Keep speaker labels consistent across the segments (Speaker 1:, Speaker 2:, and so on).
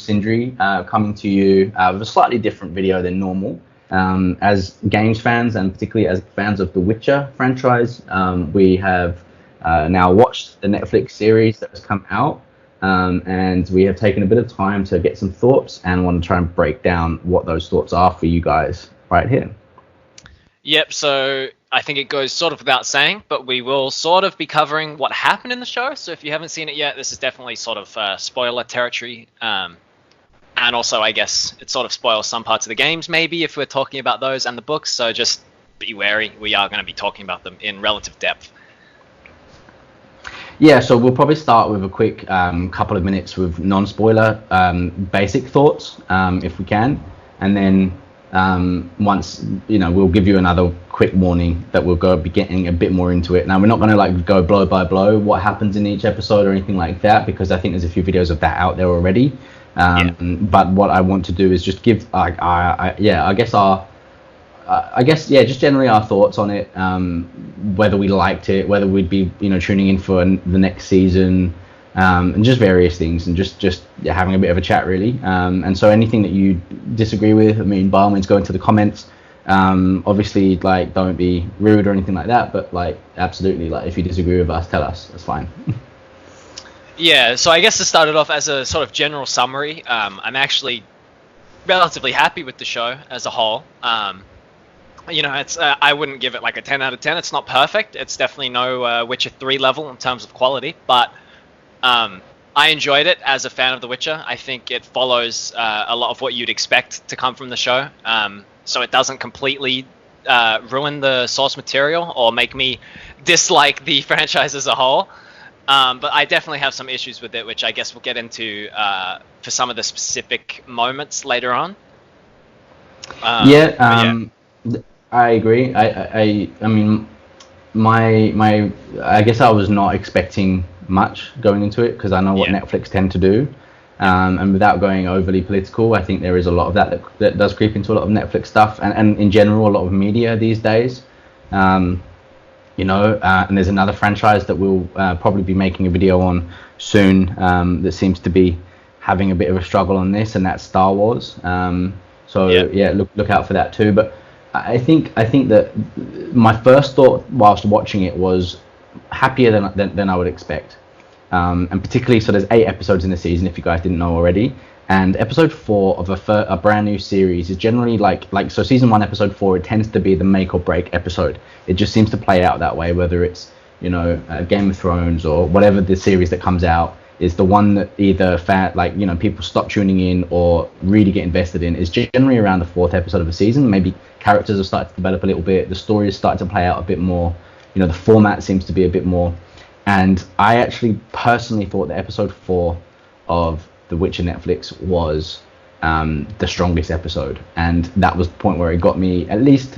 Speaker 1: Sindri, coming to you with a slightly different video than normal. As games fans, and particularly as fans of the Witcher franchise, we have now watched the Netflix series that has come out, and we have taken a bit of time to get some thoughts and want to try and break down what those thoughts are for you guys right here.
Speaker 2: Yep, so I think it goes sort of without saying, but we will sort of be covering what happened in the show. So if you haven't seen it yet, this is definitely sort of spoiler territory. And also, I guess, it sort of spoils some parts of the games, maybe, if we're talking about those and the books. So just be wary. We are going to be talking about them in relative depth.
Speaker 1: Yeah, so we'll probably start with a quick couple of minutes with non-spoiler basic thoughts, if we can. And then once, we'll give you another quick warning that we'll be getting a bit more into it. Now, we're not going to go blow by blow what happens in each episode or anything like that, because I think there's a few videos of that out there already. But what I want to do is just give, just generally our thoughts on it, whether we liked it, whether we'd be, tuning in for the next season, and just various things, and just having a bit of a chat, really. And so anything that you disagree with, by all means, go into the comments. Obviously, don't be rude or anything like that, but absolutely, if you disagree with us, tell us. That's fine.
Speaker 2: Yeah, so I guess to start it off as a sort of general summary, I'm actually relatively happy with the show as a whole. It's I wouldn't give it a 10 out of 10. It's not perfect. It's definitely no Witcher 3 level in terms of quality, but I enjoyed it as a fan of The Witcher. I think it follows a lot of what you'd expect to come from the show, so it doesn't completely ruin the source material or make me dislike the franchise as a whole. But I definitely have some issues with it, which I guess we'll get into for some of the specific moments later on.
Speaker 1: I agree. I guess I was not expecting much going into it, because I know what Netflix tend to do. And without going overly political, I think there is a lot of that does creep into a lot of Netflix stuff, and in general, a lot of media these days. And there's another franchise that we'll probably be making a video on soon that seems to be having a bit of a struggle on this, and that's Star Wars. Look out for that too. But I think that my first thought whilst watching it was happier than I would expect, and particularly, so there's 8 episodes in the season, if you guys didn't know already. And episode 4 of a brand new series is generally so season 1, episode 4, it tends to be the make or break episode. It just seems to play out that way, whether it's, Game of Thrones or whatever the series that comes out is the one that either people stop tuning in or really get invested in, is generally around the 4th episode of a season. Maybe characters have started to develop a little bit, the story is starting to play out a bit more, the format seems to be a bit more. And I actually personally thought that episode 4 of The Witcher Netflix was the strongest episode, and that was the point where it got me. At least,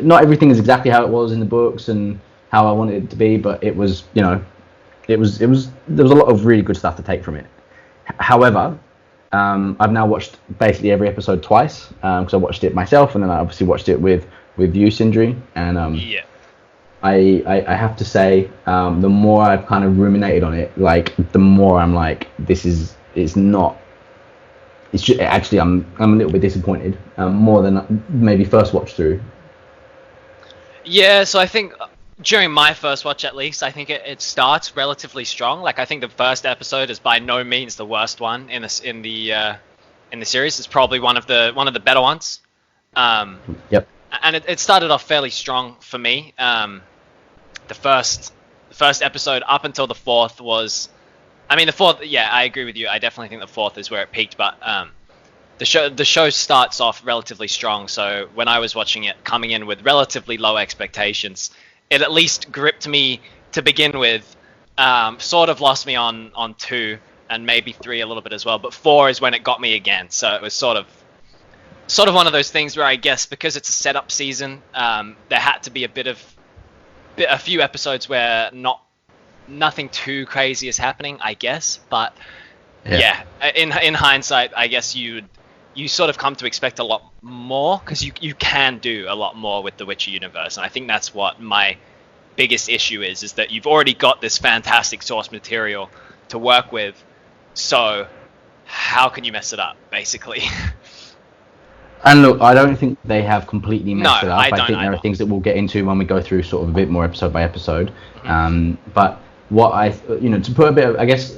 Speaker 1: not everything is exactly how it was in the books and how I wanted it to be, but it was, there was a lot of really good stuff to take from it. However, I've now watched basically every episode twice, because I watched it myself, and then I obviously watched it with you, Sindri, and I have to say, the more I've kind of ruminated on it, the more I'm I'm a little bit disappointed, more than maybe first watch through.
Speaker 2: Yeah, so I think during my first watch, at least, I think it starts relatively strong. I think the first episode is by no means the worst one in the series. It's probably one of the better ones.
Speaker 1: Yep.
Speaker 2: And it started off fairly strong for me. The first episode up until the 4th was, the 4th. Yeah, I agree with you. I definitely think the 4th is where it peaked. But the show starts off relatively strong. So when I was watching it, coming in with relatively low expectations, it at least gripped me to begin with. Sort of lost me on 2 and maybe 3 a little bit as well. But 4 is when it got me again. So it was sort of one of those things where I guess because it's a setup season, there had to be a few episodes where nothing too crazy is happening, I guess. But in hindsight, I guess you sort of come to expect a lot more, because you can do a lot more with the Witcher universe, and I think that's what my biggest issue is that you've already got this fantastic source material to work with. So how can you mess it up, basically?
Speaker 1: And look, I don't think they have completely messed it up.
Speaker 2: I don't
Speaker 1: think there
Speaker 2: either.
Speaker 1: are things that we'll get into when we go through sort of a bit more episode by episode. But what to put a bit of, I guess,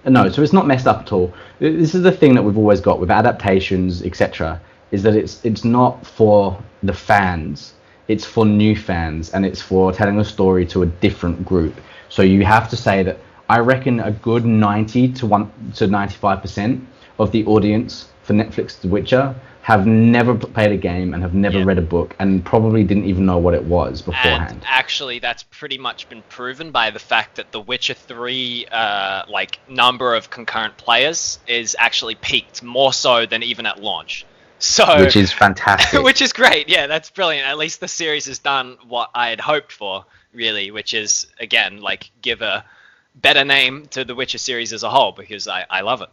Speaker 1: no, so it's not messed up at all. This is the thing that we've always got with adaptations, etc., is that it's not for the fans. It's for new fans, and it's for telling a story to a different group. So you have to say that I reckon a good 90 to 95% of the audience for Netflix's The Witcher have never played a game and have never read a book and probably didn't even know what it was beforehand.
Speaker 2: And actually, that's pretty much been proven by the fact that The Witcher 3, number of concurrent players is actually peaked more so than even at launch. So,
Speaker 1: which is fantastic.
Speaker 2: Which is great. Yeah, that's brilliant. At least the series has done what I had hoped for, really, which is, again, like, give a better name to the Witcher series as a whole, because I love it.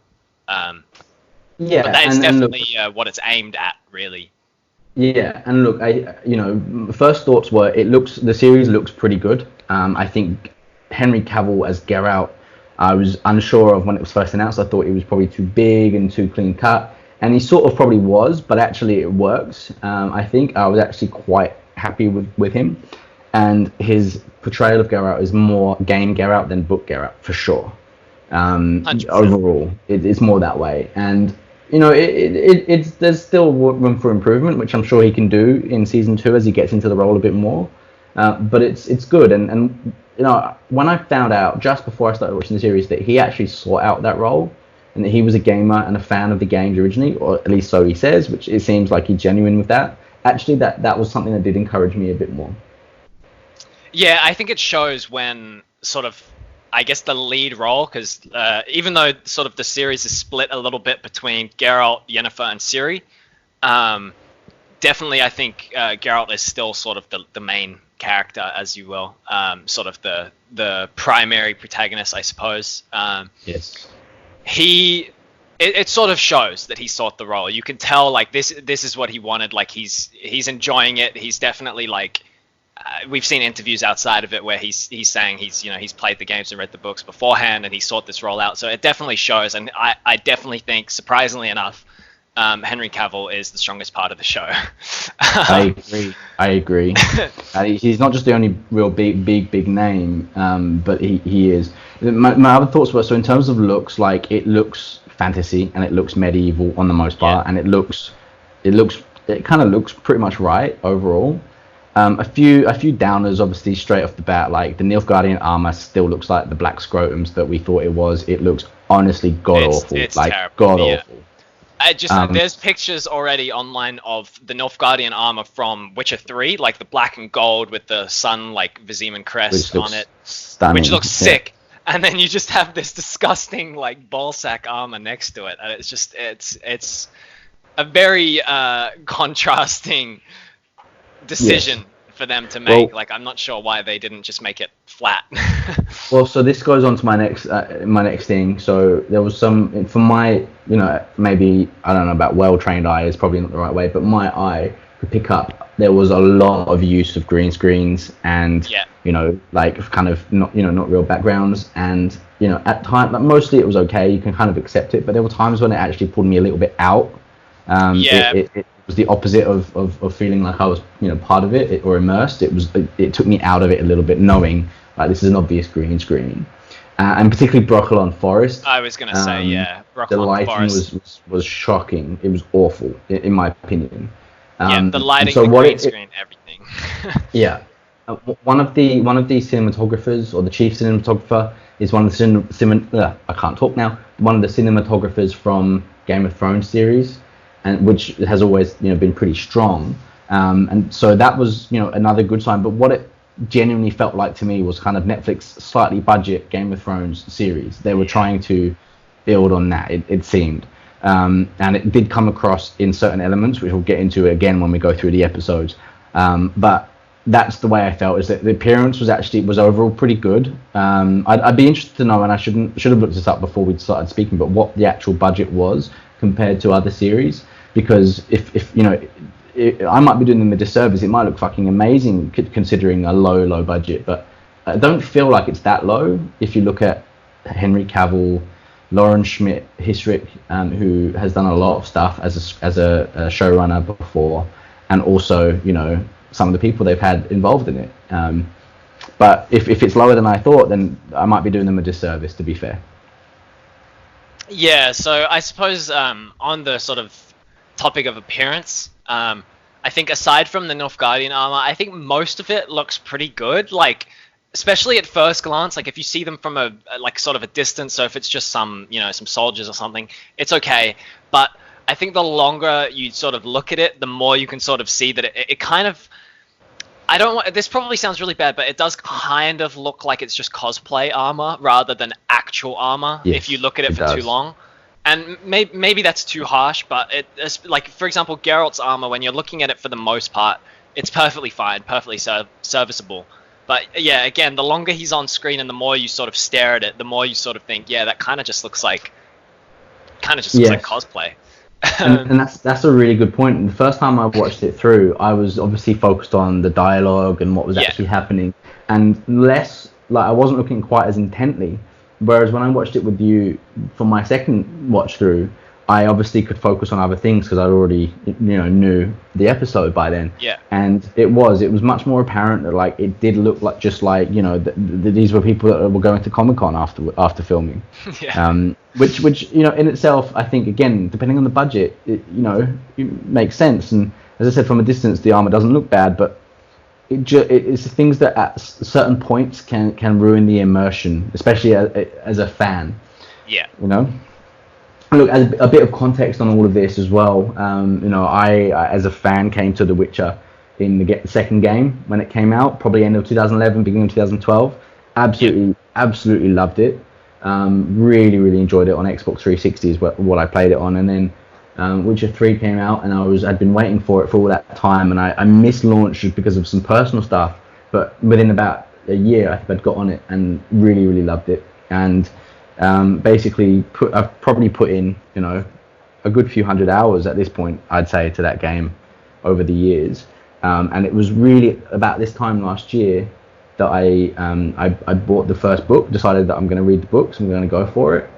Speaker 1: Yeah,
Speaker 2: but that is definitely what it's aimed at, really.
Speaker 1: Yeah, and look, first thoughts were the series looks pretty good. I think Henry Cavill as Geralt, I was unsure of when it was first announced. I thought he was probably too big and too clean cut, and he sort of probably was, but actually it works. I think I was actually quite happy with him, and his portrayal of Geralt is more game Geralt than book Geralt for sure.
Speaker 2: 100%.
Speaker 1: Overall, it's more that way, and there's still room for improvement, which I'm sure he can do in season 2 as he gets into the role a bit more. But it's good, and when I found out just before I started watching the series that he actually sought out that role, and that he was a gamer and a fan of the games originally, or at least so he says, which it seems like he's genuine with that. Actually, that was something that did encourage me a bit more.
Speaker 2: Yeah, I think it shows when sort of, I guess, the lead role, because even though sort of the series is split a little bit between Geralt, Yennefer, and Ciri, definitely I think Geralt is still sort of the main character, as you will, sort of the primary protagonist, I suppose.
Speaker 1: Yes.
Speaker 2: It sort of shows that he sought the role. You can tell, like, this is what he wanted. Like, he's enjoying it. He's definitely, like, we've seen interviews outside of it where he's saying he's played the games and read the books beforehand, and he sought this role out. So it definitely shows, and I definitely think, surprisingly enough, Henry Cavill is the strongest part of the show.
Speaker 1: I agree. He's not just the only real big name, but he is. My other thoughts were, so in terms of looks, like, it looks fantasy and it looks medieval on the most part, and it kind of looks pretty much right overall. A few downers, obviously, straight off the bat, like the Nilfgaardian armor still looks like the black scrotums that we thought it was. It looks honestly god-awful.
Speaker 2: It's
Speaker 1: like,
Speaker 2: terrible.
Speaker 1: god-awful.
Speaker 2: There's pictures already online of the Nilfgaardian armor from Witcher 3, like the black and gold with the sun, like, Vizim and crest on it,
Speaker 1: stunning.
Speaker 2: which looks sick. And then you just have this disgusting, like, ballsack armor next to it, and it's just it's a very contrasting decision for them to make. Like, I'm not sure why they didn't just make it flat.
Speaker 1: Well, so this goes on to my next thing. So there was some, from my, maybe, I don't know about well-trained eye is probably not the right way, but my eye could pick up, there was a lot of use of green screens and, like, kind of not real backgrounds. And, at times, like, mostly it was okay. You can kind of accept it, but there were times when it actually pulled me a little bit out. It was the opposite of feeling like I was, part of it or immersed. It took me out of it a little bit, knowing like this is an obvious green screen, and particularly Brokilon Forest.
Speaker 2: I was gonna say, Brokilon
Speaker 1: the lighting
Speaker 2: Forest
Speaker 1: was shocking. It was awful, in my opinion.
Speaker 2: The lighting,
Speaker 1: so
Speaker 2: the green screen, everything.
Speaker 1: Yeah, one of the cinematographers, or the chief cinematographer, is one of the I can't talk now. One of the cinematographers from Game of Thrones series, and which has always been pretty strong, and so that was another good sign. But what it genuinely felt like to me was kind of Netflix slightly budget Game of Thrones series. They were trying to build on that, it seemed, and it did come across in certain elements, which we'll get into again when we go through the episodes. But that's the way I felt, is that the appearance was overall pretty good. I'd be interested to know, and I should have looked this up before we started speaking, but what the actual budget was compared to other series, because if I might be doing them a disservice. It might look fucking amazing considering a low budget, but I don't feel like it's that low. If you look at Henry Cavill, Lauren Schmidt Hissrich, who has done a lot of stuff as a showrunner before, and also, you know, some of the people they've had involved in it. But if it's lower than I thought, then I might be doing them a disservice, to be fair.
Speaker 2: Yeah, so I suppose on the sort of topic of appearance, I think aside from the Nilfgaardian armor, I think most of it looks pretty good. Like, especially at first glance, like if you see them from a like sort of a distance, so if it's just some, you know, some soldiers or something, it's okay. But I think the longer you sort of look at it, the more you can sort of see that it kind of, I don't want, this probably sounds really bad, but it does kind of look like it's just cosplay armor rather than actual armor,
Speaker 1: Yes,
Speaker 2: if you look at it for
Speaker 1: does.
Speaker 2: too long. And maybe that's too harsh, but it's like, for example, Geralt's armor, when you're looking at it for the most part, it's perfectly fine, perfectly serviceable. But yeah, again, the longer he's on screen and the more you sort of stare at it, the more you sort of think, yeah, that kind of just looks like cosplay.
Speaker 1: And that's a really good point. And the first time I watched it through, I was obviously focused on the dialogue and what was actually happening, and less, like, I wasn't looking quite as intently. Whereas when I watched it with you for my second watch through, I obviously could focus on other things because I already, you know, knew the episode by then.
Speaker 2: Yeah.
Speaker 1: And it was much more apparent that, like, it did look like, just like, you know, these were people that were going to Comic-Con after filming.
Speaker 2: Yeah.
Speaker 1: Which you know, in itself, I think, again, depending on the budget, it, you know, it makes sense. And as I said, from a distance, the armor doesn't look bad, but it's things that at certain points can ruin the immersion, especially as a fan.
Speaker 2: Yeah.
Speaker 1: You know. Look, as a bit of context on all of this as well, you know, I as a fan came to The Witcher in the second game when it came out, probably end of 2011, beginning of 2012. Absolutely loved it. Really enjoyed it on Xbox 360 is what I played it on, and then Witcher 3 came out, and I'd been waiting for it for all that time, and I missed launch just because of some personal stuff. But within about a year, I think I'd got on it and really loved it, and basically I've probably put in, you know, a good few hundred hours at this point, I'd say, to that game over the years. And it was really about this time last year that I bought the first book, decided that I'm going to read the books, I'm going to go for it.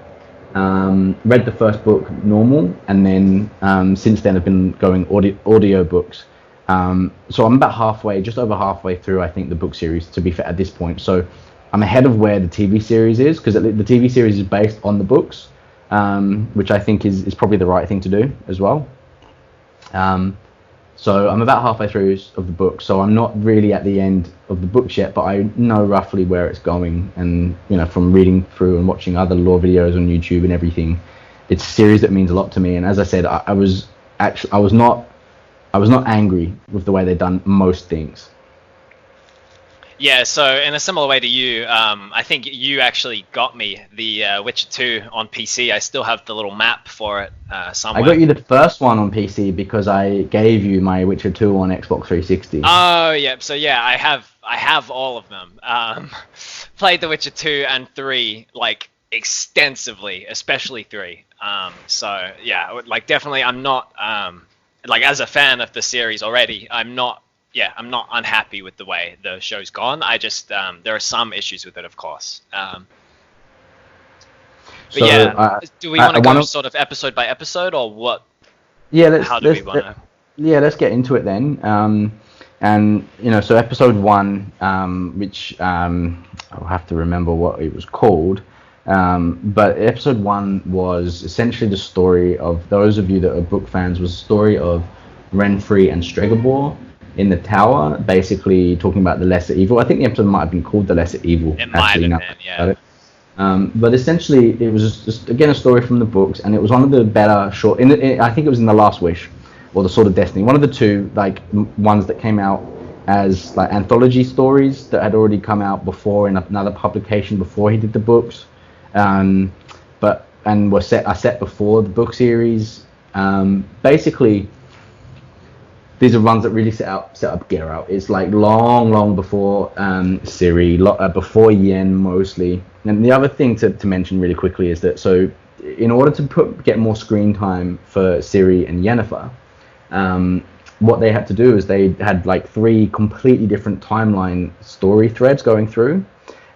Speaker 1: Read the first book normal, and then since then I've been going audio books. So I'm about halfway, just over halfway through, I think, the book series, to be fair, at this point. So I'm ahead of where the TV series is, because the TV series is based on the books, which I think is probably the right thing to do as well. So I'm about halfway through of the book, so I'm not really at the end of the books yet, but I know roughly where it's going, and, you know, from reading through and watching other lore videos on YouTube and everything, it's a series that means a lot to me. And as I said, I was not angry with the way they've done most things.
Speaker 2: Yeah, so in a similar way to you, I think you actually got me the Witcher 2 on PC. I still have the little map for it somewhere.
Speaker 1: I got you the first one on PC because I gave you my Witcher 2 on Xbox 360.
Speaker 2: Oh, yeah. So yeah, I have all of them. Played The Witcher 2 and 3 like extensively, especially 3. So yeah, like definitely, I'm not like, as a fan of the series already, I'm not unhappy with the way the show's gone. I just there are some issues with it, of course. But
Speaker 1: so,
Speaker 2: yeah, do we want to go sort of episode by episode, or what?
Speaker 1: Yeah, let's get into it then. And, you know, so episode 1, which I'll have to remember what it was called. But episode 1 was essentially the story of, those of you that are book fans, was the story of Renfri and Stregobor in the tower, basically talking about the lesser evil. I think the episode might have been called The Lesser Evil.
Speaker 2: It might have been, yeah.
Speaker 1: But essentially, it was just, again, a story from the books, and it was one of the better short. I think it was in The Last Wish, or The Sword of Destiny, one of the two, like, ones that came out as like anthology stories that had already come out before in another publication before he did the books, are set before the book series. Basically, these are runs that really set up Geralt. It's like long before Ciri, before Yen mostly. And the other thing to mention really quickly is that, so in order to get more screen time for Ciri and Yennefer, what they had to do is they had like 3 completely different timeline story threads going through,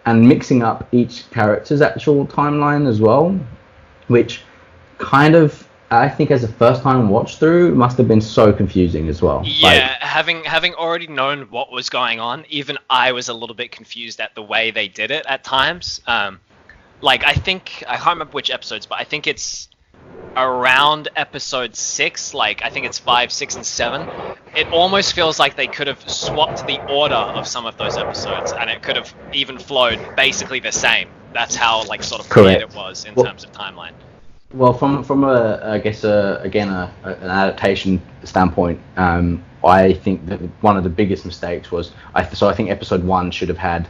Speaker 1: and mixing up each character's actual timeline as well. which kind of, I think as a first time watch through, must have been so confusing as well.
Speaker 2: Yeah, having already known what was going on, even I was a little bit confused at the way they did it at times. Like, I can't remember which episodes, but I think it's around episode 6, like, I think it's 5, 6, and 7. It almost feels like they could have swapped the order of some of those episodes, and it could have even flowed basically the same. That's how, like, sort of weird it was in terms of timeline.
Speaker 1: Well, from I guess an adaptation standpoint, I think that one of the biggest mistakes was I think episode 1 should have had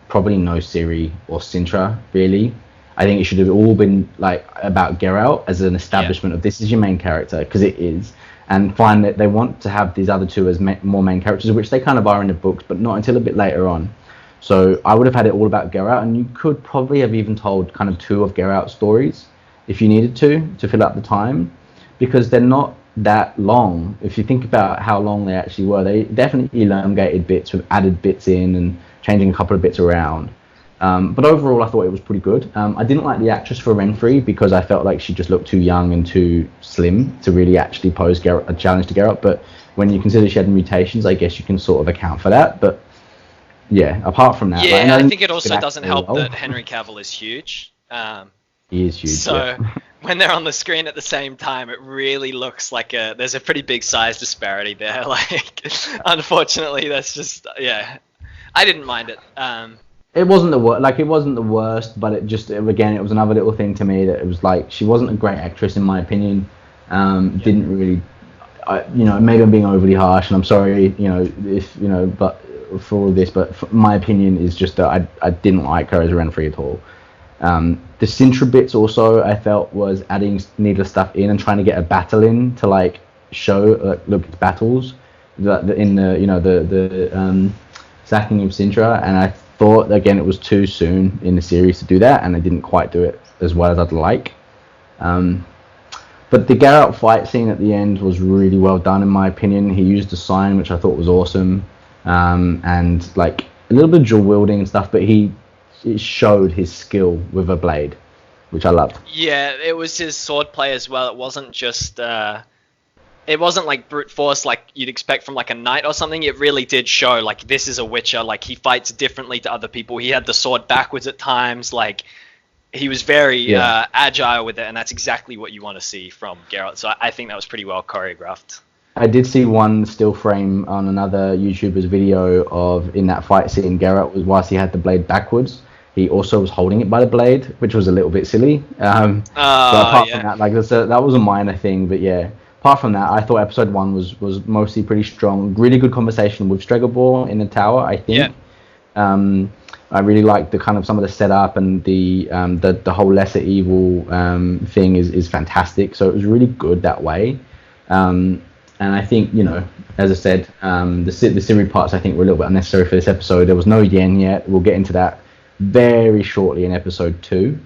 Speaker 1: probably no Sindri or Sintra really. I think it should have all been like about Geralt as an establishment of this is your main character, because it is, and find that they want to have these other two as more main characters, which they kind of are in the books, but not until a bit later on. So I would have had it all about Geralt, and you could probably have even told kind of 2 of Geralt's stories if you needed to fill up the time, because they're not that long. If you think about how long they actually were, they definitely elongated bits with added bits in and changing a couple of bits around. But overall, I thought it was pretty good. I didn't like the actress for Renfrey because I felt like she just looked too young and too slim to really actually pose a challenge to Geralt. But when you consider she had mutations, I guess you can sort of account for that. But yeah, apart from that,
Speaker 2: yeah, I think it also doesn't help that Henry Cavill is huge.
Speaker 1: He is huge.
Speaker 2: So when they're on the screen at the same time, it really looks like there's a pretty big size disparity there. Like, unfortunately, that's just I didn't mind it.
Speaker 1: It wasn't the worst. It wasn't the worst, but it was another little thing to me that it was like she wasn't a great actress in my opinion. Didn't really, maybe I'm being overly harsh, and I'm sorry, but for all this, but my opinion is just that I didn't like her as Renfrey at all. The Sintra bits also I felt was adding needless stuff in and trying to get a battle in to like show look at battles in the sacking of Sintra, and I thought again it was too soon in the series to do that, and they didn't quite do it as well as I'd like. But the Geralt fight scene at the end was really well done in my opinion. He used a sign which I thought was awesome, and like a little bit of dual wielding and stuff, but it showed his skill with a blade, which I loved.
Speaker 2: Yeah, it was his swordplay as well. It wasn't just it wasn't like brute force like you'd expect from like a knight or something. It really did show like this is a Witcher. Like he fights differently to other people. He had the sword backwards at times. Like he was very agile with it, and that's exactly what you want to see from Geralt. So I think that was pretty well choreographed.
Speaker 1: I did see one still frame on another YouTuber's video of in that fight scene, Geralt was whilst he had the blade backwards, he also was holding it by the blade, which was a little bit silly. But apart from that, like that was a minor thing, but yeah. Apart from that, I thought episode 1 was mostly pretty strong. Really good conversation with Stregobor in the tower, I think. Yeah. I really liked the kind of some of the setup, and the whole lesser evil thing is fantastic. So it was really good that way. And I think, as I said, the Sindri parts I think were a little bit unnecessary for this episode. There was no Yen yet. We'll get into that very shortly in episode 2.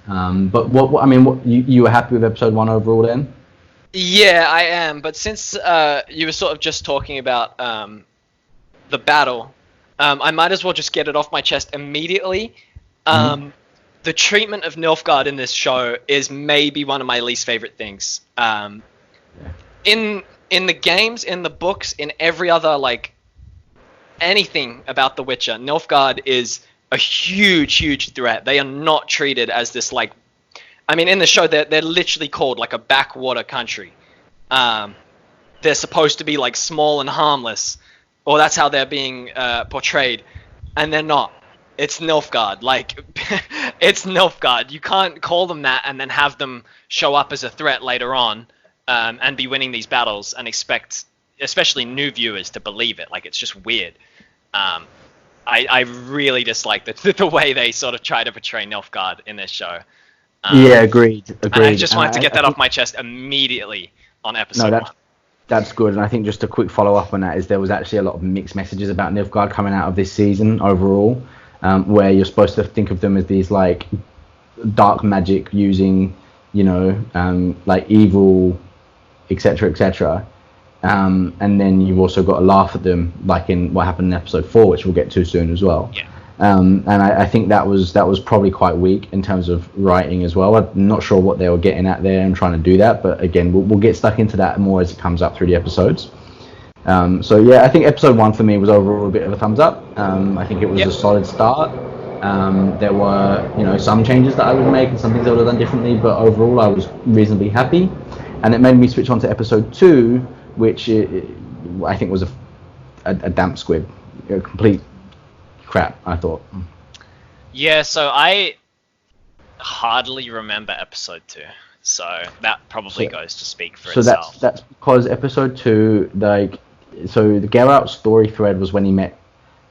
Speaker 1: But what you were happy with episode 1 overall then?
Speaker 2: Yeah, I am. But since you were sort of just talking about the battle, I might as well just get it off my chest immediately. The treatment of Nilfgaard in this show is maybe one of my least favorite things. In the games, in the books, in every other like anything about The Witcher, Nilfgaard is a huge threat. They are not treated as this like, I mean, in the show they're literally called like a backwater country. They're supposed to be like small and harmless, or that's how they're being portrayed, and they're not. It's Nilfgaard. Like, it's Nilfgaard. You can't call them that and then have them show up as a threat later on. And be winning these battles and expect, especially new viewers, to believe it. Like, it's just weird. I really dislike the way they sort of try to portray Nilfgaard in this show.
Speaker 1: Agreed.
Speaker 2: And I just wanted to get that off my chest immediately on episode 1.
Speaker 1: That's good, and I think just a quick follow-up on that is there was actually a lot of mixed messages about Nilfgaard coming out of this season overall, where you're supposed to think of them as these, like, dark magic using, like, evil, etc. And then you've also got to laugh at them, like in what happened in episode 4, which we'll get to soon as well. And I think that was probably quite weak in terms of writing as well. I'm not sure what they were getting at there and trying to do that, but again, we'll get stuck into that more as it comes up through the episodes. So yeah, I think episode 1 for me was overall a bit of a thumbs up. I think it was a solid start. There were some changes that I would make and some things I would have done differently, but overall I was reasonably happy. And it made me switch on to episode 2, which I think was a damp squib, a complete crap, I thought.
Speaker 2: Yeah, so I hardly remember episode 2, so that probably goes to speak for itself.
Speaker 1: So that's because episode 2, so the Geralt story thread was when he met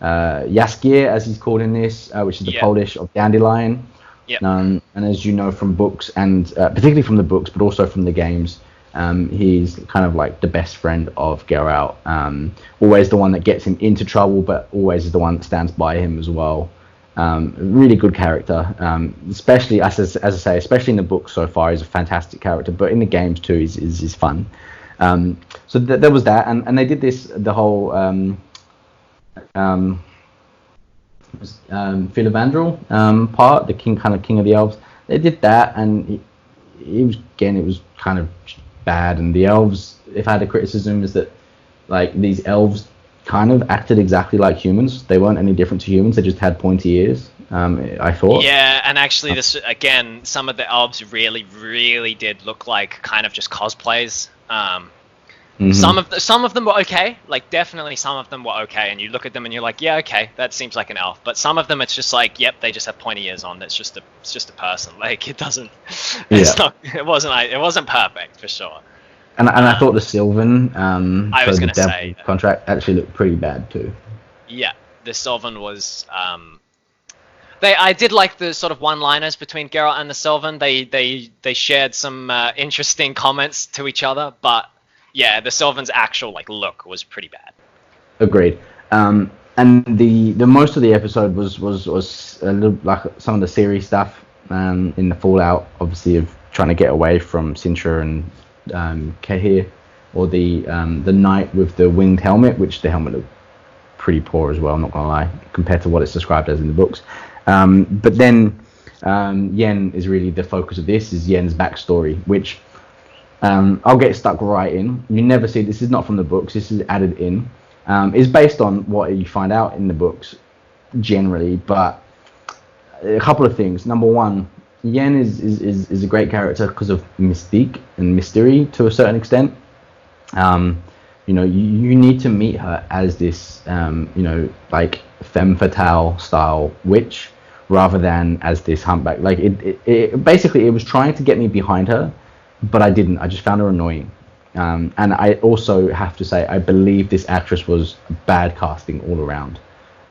Speaker 1: Jaskier, as he's called in this, which is the Polish of Dandelion.
Speaker 2: Yep.
Speaker 1: And as you know from books, and particularly from the books, but also from the games, he's kind of like the best friend of Geralt. Always the one that gets him into trouble, but always is the one that stands by him as well. Really good character, especially as I say, especially in the books so far, he's a fantastic character. But in the games too, he's fun. So there was that, and they did this the whole Filavandrel part, the king of the elves. They did that, and it was kind of bad. And the elves, if I had a criticism, is that like these elves kind of acted exactly like humans. They weren't any different to humans. They just had pointy ears. I thought. Yeah,
Speaker 2: and actually, this again, some of the elves really, really did look like kind of just cosplays. Some of them were okay, like definitely some of them were okay, and you look at them and you're like, yeah, okay, that seems like an elf. But some of them, it's just like, yep, they just have pointy ears on. It's just a person. Like it doesn't. It wasn't perfect for sure.
Speaker 1: And I thought the Sylvan,
Speaker 2: I was going to say,
Speaker 1: contract actually looked pretty bad too.
Speaker 2: Yeah, the Sylvan was. I did like the sort of one-liners between Geralt and the Sylvan. They shared some interesting comments to each other, but. Yeah, the Sylvan's actual look was pretty bad.
Speaker 1: Agreed. And the most of the episode was a little like some of the series stuff in the fallout, obviously, of trying to get away from Sintra and Cahir, or the knight with the winged helmet, which the helmet looked pretty poor as well, I'm not gonna lie, compared to what it's described as in the books. But then Yen is really the focus of this, is Yen's backstory, which I'll get stuck right in. You never see, this is not from the books, this is added in. It's based on what you find out in the books generally, but a couple of things. Number one, Yen is a great character because of mystique and mystery to a certain extent. You need to meet her as this like femme fatale style witch rather than as this humpback. Like it basically, it was trying to get me behind her, but I didn't. I just found her annoying. And I also have to say, I believe this actress was bad casting all around.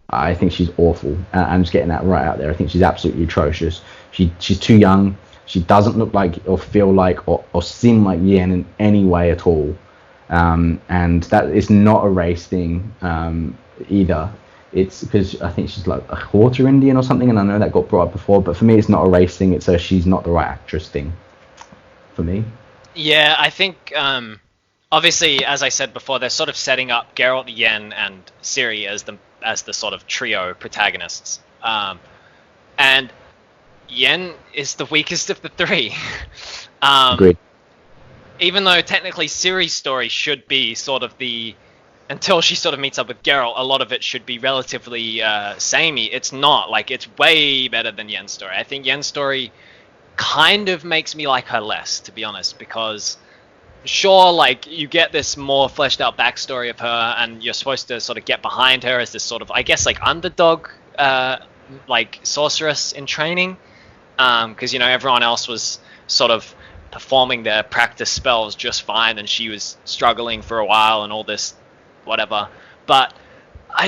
Speaker 1: I think she's awful. I'm just getting that right out there. I think she's absolutely atrocious. She's too young. She doesn't look like or feel like or seem like Yen in any way at all. And that is not a race thing either. It's because I think she's like a quarter Indian or something, and I know that got brought up before, but for me it's not a race thing. It's a she's not the right actress thing. For me.
Speaker 2: Yeah, I think obviously, as I said before, they're sort of setting up Geralt, Yen, and Ciri as the sort of trio protagonists, and Yen is the weakest of the three.
Speaker 1: Agreed.
Speaker 2: Even though technically Ciri's story should be sort of until she sort of meets up with Geralt, a lot of it should be relatively samey. It's not. Like, it's way better than Yen's story. I think Yen's story kind of makes me like her less, to be honest, because sure, like, you get this more fleshed out backstory of her, and you're supposed to sort of get behind her as this sort of, I guess, like, underdog like sorceress in training, because everyone else was sort of performing their practice spells just fine, and she was struggling for a while and all this whatever. But I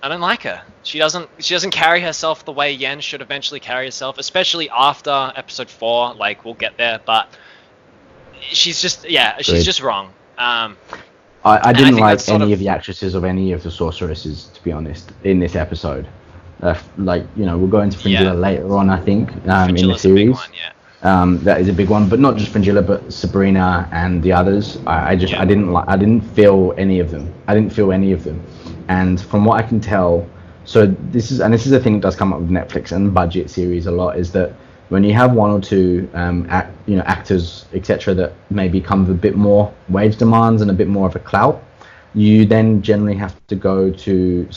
Speaker 2: don't like her. She doesn't carry herself the way Yen should eventually carry herself, especially after episode 4. Like, we'll get there, but she's just wrong.
Speaker 1: I didn't like any of the actresses of any of the sorceresses, to be honest, in this episode. We'll go into Fringilla later on, I think, in the series. A big one, yeah. That is a big one, but not just Fringilla, but Sabrina and the others. I didn't feel any of them. And from what I can tell, so this is a thing that does come up with Netflix and budget series a lot, is that when you have one or two actors, etc., that maybe come with a bit more wage demands and a bit more of a clout, you then generally have to go to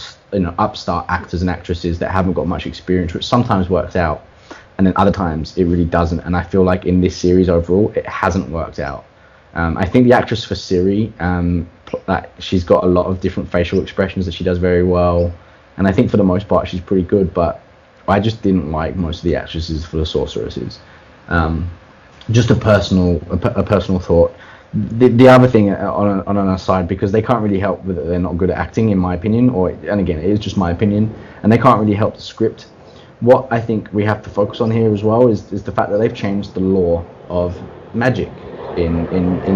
Speaker 1: upstart actors and actresses that haven't got much experience, which sometimes works out, and then other times it really doesn't. And I feel like in this series overall, it hasn't worked out. I think the actress for Siri, she's got a lot of different facial expressions that she does very well, and I think for the most part she's pretty good. But I just didn't like most of the actresses for the sorceresses. Just a personal thought. The other thing on an aside, because they can't really help that they're not good at acting, in my opinion, and again, it is just my opinion, and they can't really help the script. What I think we have to focus on here as well is the fact that they've changed the lore of magic in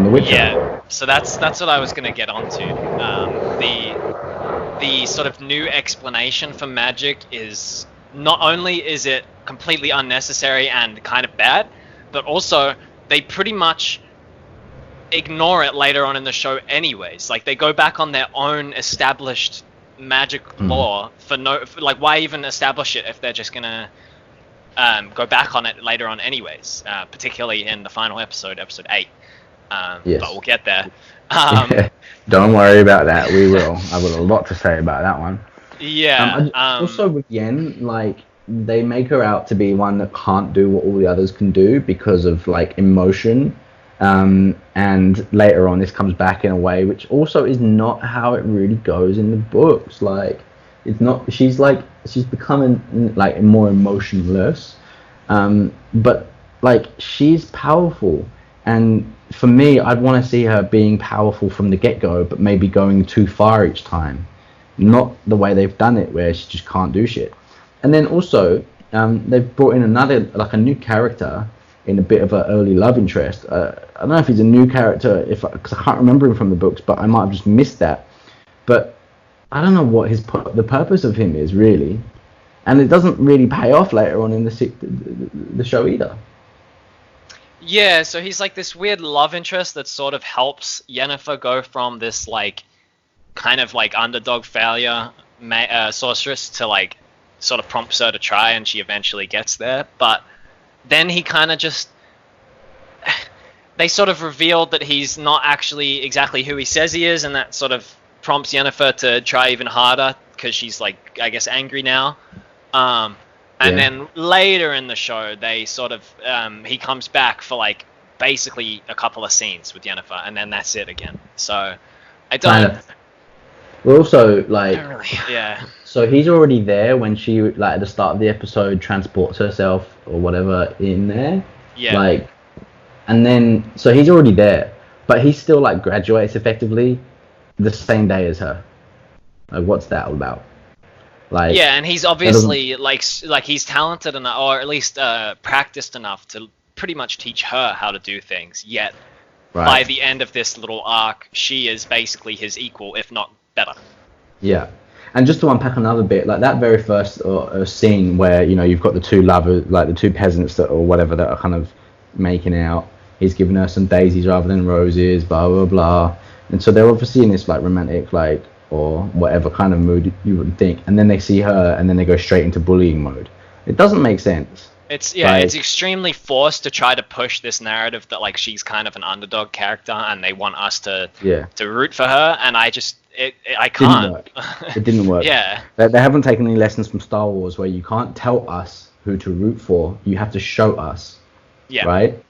Speaker 1: The Witcher.
Speaker 2: Yeah, so that's what I was going to get onto. The sort of new explanation for magic is, not only is it completely unnecessary and kind of bad, but also they pretty much ignore it later on in the show anyways. Like, they go back on their own established magic lore like, why even establish it if they're just gonna go back on it later on anyways, particularly in the final episode 8.
Speaker 1: Yes.
Speaker 2: But we'll get there.
Speaker 1: Don't worry about that, we will. I've got a lot to say about that one.
Speaker 2: Yeah.
Speaker 1: Also with Yen, like, they make her out to be one that can't do what all the others can do because of like emotion, and later on this comes back in a way which also is not how it really goes in the books. Like, it's not, she's becoming like more emotionless, but like, she's powerful, and for me, I'd want to see her being powerful from the get-go, but maybe going too far each time, not the way they've done it where she just can't do shit. And then also they've brought in a new character in a bit of an early love interest. I don't know if he's a new character, because I can't remember him from the books, but I might have just missed that. But I don't know what the purpose of him is really, and it doesn't really pay off later on in the show either.
Speaker 2: Yeah, so he's like this weird love interest that sort of helps Yennefer go from this like kind of like underdog failure sorceress to like sort of prompts her to try, and she eventually gets there. But then he kind of just, they sort of revealed that he's not actually exactly who he says he is, and that sort of prompts Yennefer to try even harder because she's like, I guess, angry now. And then later in the show, they sort of, he comes back for like basically a couple of scenes with Yennefer, and then that's it again. So I don't.
Speaker 1: We're also like,
Speaker 2: really, yeah.
Speaker 1: So he's already there when she, like, at the start of the episode, transports herself or whatever in there.
Speaker 2: Yeah.
Speaker 1: Like, and then so he's already there, but he still like graduates effectively the same day as her. Like, what's that all about? Like,
Speaker 2: yeah, and he's obviously like he's talented enough, or at least practiced enough to pretty much teach her how to do things. Yet by the end of this little arc, she is basically his equal, if not better.
Speaker 1: Yeah, and just to unpack another bit, like that very first scene where, you know, you've got the two lovers, like the two peasants that or whatever, that are kind of making out. He's giving her some daisies rather than roses, blah blah blah, and so they're obviously in this like romantic, like, or whatever kind of mood you would think, and then they see her and then they go straight into bullying mode. It doesn't make sense.
Speaker 2: It's it's extremely forced to try to push this narrative that like she's kind of an underdog character and they want us to root for her, and I can't. It didn't work. Yeah.
Speaker 1: They haven't taken any lessons from Star Wars where you can't tell us who to root for, you have to show us. Yeah. Right?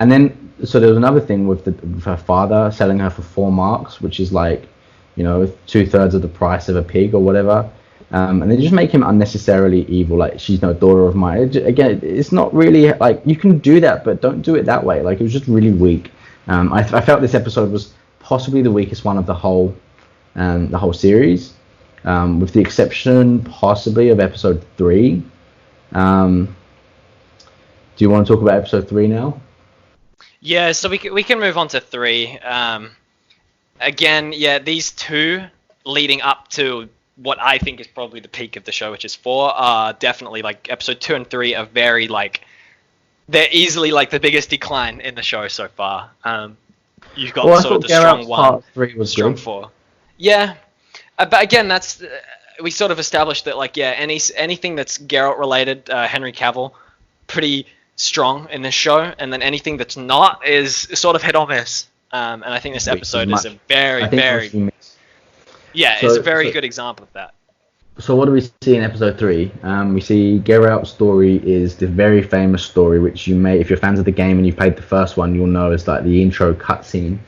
Speaker 1: And then so there was another thing with her father selling her for 4 marks, which is like, you know, 2/3 of the price of a pig or whatever, and they just make him unnecessarily evil. Like, she's no daughter of mine. Again, it's not really like, you can do that, but don't do it that way. Like, it was just really weak. I felt this episode was possibly the weakest one of the whole series, with the exception possibly of episode 3. Do you want to talk about episode 3 now?
Speaker 2: Yeah, so we can move on to 3. Again, yeah, these two leading up to what I think is probably the peak of the show, which is 4, are definitely, like, episode 2 and 3 are very, like, they're easily, like, the biggest decline in the show so far. You've got sort of the strong 1,
Speaker 1: 3 was
Speaker 2: strong
Speaker 1: good.
Speaker 2: 4. Yeah, But again, that's we sort of established that like anything that's Geralt related, Henry Cavill, pretty strong in this show, and then anything that's not is sort of hit or miss. And I think this episode is a very it's a very good example of that.
Speaker 1: So what do we see in episode 3? We see Geralt's story is the very famous story, which you may, if you're fans of the game and you've played the first one, you'll know is like the intro cutscene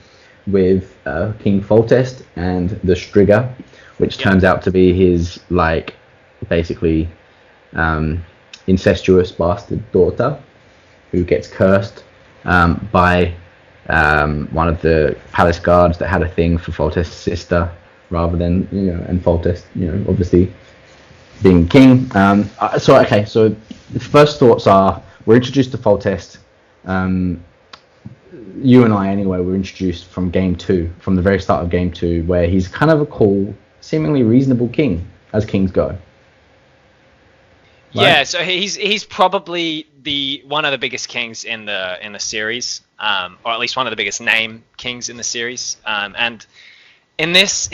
Speaker 1: with King Foltest and the Striga, which turns out to be his like basically incestuous bastard daughter, who gets cursed by one of the palace guards that had a thing for Foltest's sister, rather than and Foltest obviously being king. So the first thoughts are we're introduced to Foltest. You and I anyway were introduced from game 2, from the very start of game 2, where he's kind of a cool, seemingly reasonable king, as kings go.
Speaker 2: Right? Yeah, so he's probably one of the biggest kings in the series, or at least one of the biggest name kings in the series. And in this,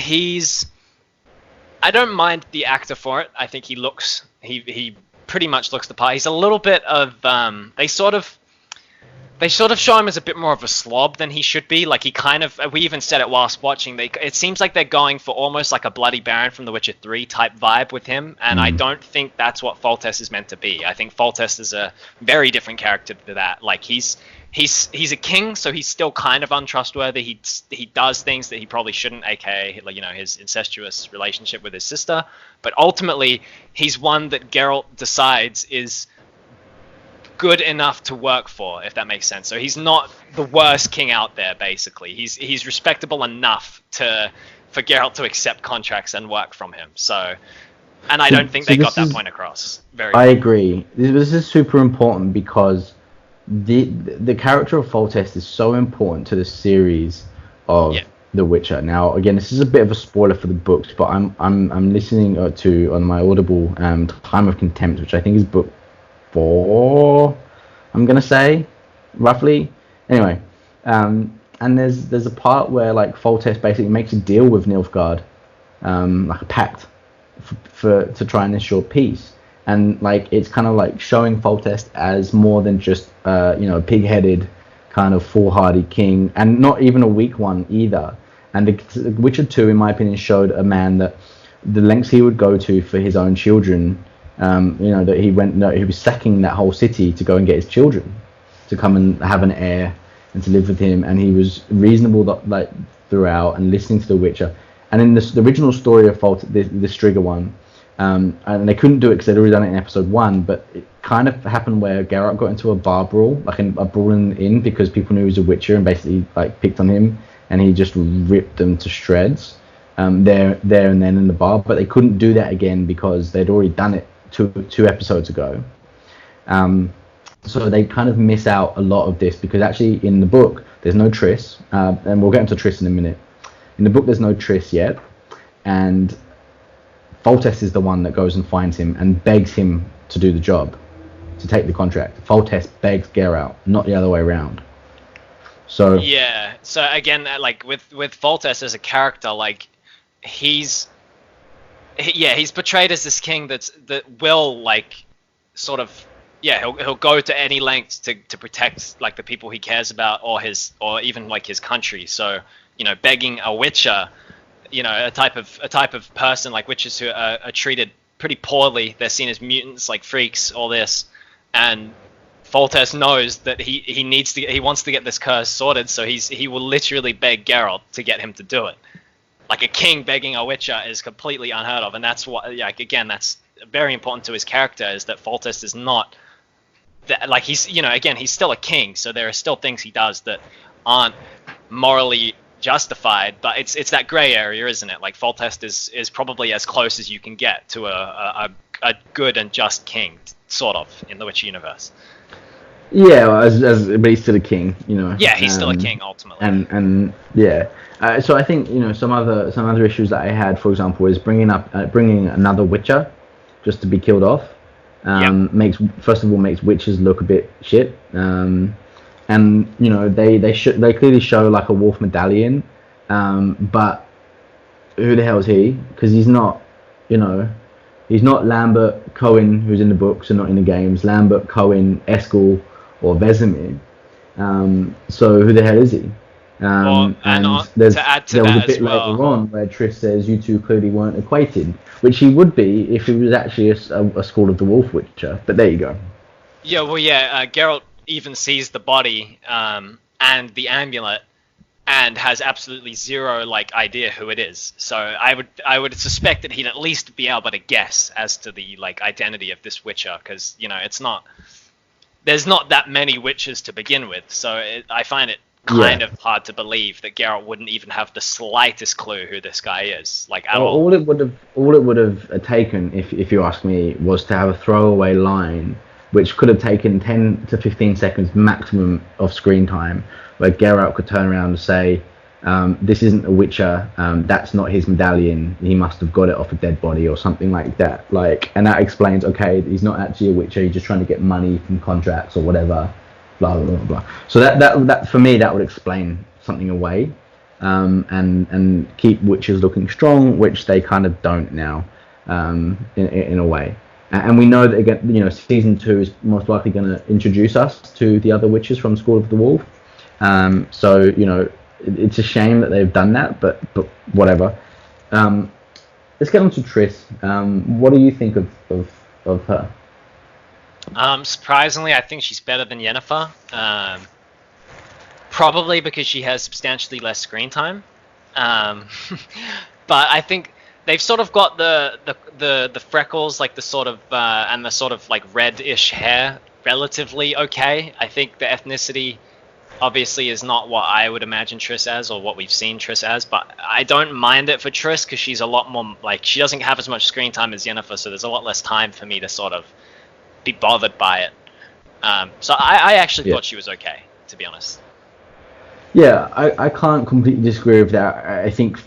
Speaker 2: I don't mind the actor for it. I think he pretty much looks the part. He's a little bit of they sort of show him as a bit more of a slob than he should be. Like we even said it whilst watching. It seems like they're going for almost like a Bloody Baron from The Witcher 3 type vibe with him, and I don't think that's what Foltest is meant to be. I think Foltest is a very different character to that. Like he's a king, so he's still kind of untrustworthy. He does things that he probably shouldn't, aka his incestuous relationship with his sister. But ultimately, he's one that Geralt decides is good enough to work for, if that makes sense. So he's not the worst king out there. Basically, he's respectable enough for Geralt to accept contracts and work from him. So, and I don't think they got that point across. I
Speaker 1: agree. This is super important because the character of Foltest is so important to the series of The Witcher. Now, again, this is a bit of a spoiler for the books, but I'm listening to on my Audible Time of Contempt, which I think is book 4, I'm gonna say, roughly. Anyway, and there's a part where like Foltest basically makes a deal with Nilfgaard, like a pact to try and ensure peace. And like it's kind of like showing Foltest as more than just a pig-headed kind of foolhardy king, and not even a weak one either. And the Witcher 2, in my opinion, showed a man that the lengths he would go to for his own children. That he was sacking that whole city to go and get his children to come and have an heir and to live with him, and he was reasonable like throughout and listening to the Witcher. And in the original story of the Striga one, and they couldn't do it because they'd already done it in episode 1, but it kind of happened where Geralt got into a bar brawl, like a brawl in the inn, because people knew he was a Witcher and basically like picked on him, and he just ripped them to shreds there and then in the bar. But they couldn't do that again because they'd already done it two episodes ago. So they kind of miss out a lot of this, because actually in the book there's no Triss, and we'll get into Triss in a minute. In the book there's no Triss yet, and Foltest is the one that goes and finds him and begs him to do the job, to take the contract. Foltest begs Geralt, not the other way around. So
Speaker 2: again, like with Foltest as a character, like he's portrayed as this king that will like sort of he'll go to any lengths to protect like the people he cares about, or even like his country. So begging a Witcher, a type of person, like witches who are treated pretty poorly. They're seen as mutants, like freaks, all this, and Foltest knows that he wants to get this curse sorted, so he will literally beg Geralt to get him to do it. Like a king begging a Witcher is completely unheard of, and that's what, again, that's very important to his character, is that Foltest is not that, like he's still a king, so there are still things he does that aren't morally justified, but it's that gray area, isn't it? Like Foltest is probably as close as you can get to a good and just king, sort of, in the Witcher universe.
Speaker 1: Yeah, but he's still a king,
Speaker 2: Yeah, he's still a king ultimately.
Speaker 1: And yeah. So I think some other issues that I had, for example, is bringing another Witcher just to be killed off. Makes witches look a bit shit. And they clearly show like a wolf medallion, but who the hell is he? Because he's not, you know, he's not Lambert, Cohen, who's in the books and not in the games. Lambert, Cohen, Eskel, or Vesemir. So who the hell is he? And there was a bit later on where Triss says you two clearly weren't acquainted, which he would be if he was actually a School of the Wolf Witcher. But there you go.
Speaker 2: Yeah, well, Geralt even sees the body and the amulet, and has absolutely zero idea who it is. So I would suspect that he'd at least be able to guess as to the identity of this Witcher, because there's not that many Witchers to begin with. So I find it kind of hard to believe that Geralt wouldn't even have the slightest clue who this guy is, at all.
Speaker 1: All it would have taken, if you ask me, was to have a throwaway line, which could have taken 10 to 15 seconds maximum of screen time, where Geralt could turn around and say, this isn't a Witcher, that's not his medallion, he must have got it off a dead body or something like that. And that explains, okay, he's not actually a Witcher, he's just trying to get money from contracts or whatever, blah, blah, blah, blah. So that for me, that would explain something away, and keep Witchers looking strong, which they kind of don't now, in a way. And we know that, again, season 2 is most likely going to introduce us to the other Witches from School of the Wolf. So it's a shame that they've done that, but whatever. Let's get on to Triss. What do you think of her?
Speaker 2: Surprisingly, I think she's better than Yennefer. Probably because she has substantially less screen time. But I think they've sort of got the freckles, the sort of and the sort of reddish hair relatively okay. I think the ethnicity obviously is not what I would imagine Triss as, or what we've seen Triss as, but I don't mind it for Triss because she's a lot more she doesn't have as much screen time as Yennefer, so there's a lot less time for me to sort of be bothered by it. So I actually thought she was okay, to be honest.
Speaker 1: Yeah, I can't completely disagree with that. I think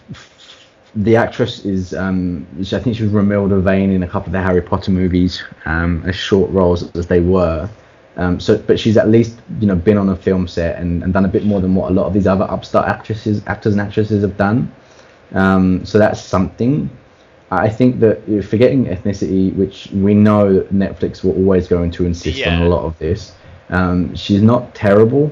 Speaker 1: the actress is, I think she was Romilda Vane in a couple of the Harry Potter movies, as short roles as they were. But she's at least been on a film set and done a bit more than what a lot of these other upstart actors and actresses have done. So that's something. I think that you're forgetting ethnicity, which we know that Netflix were always going to insist on a lot of this. She's not terrible.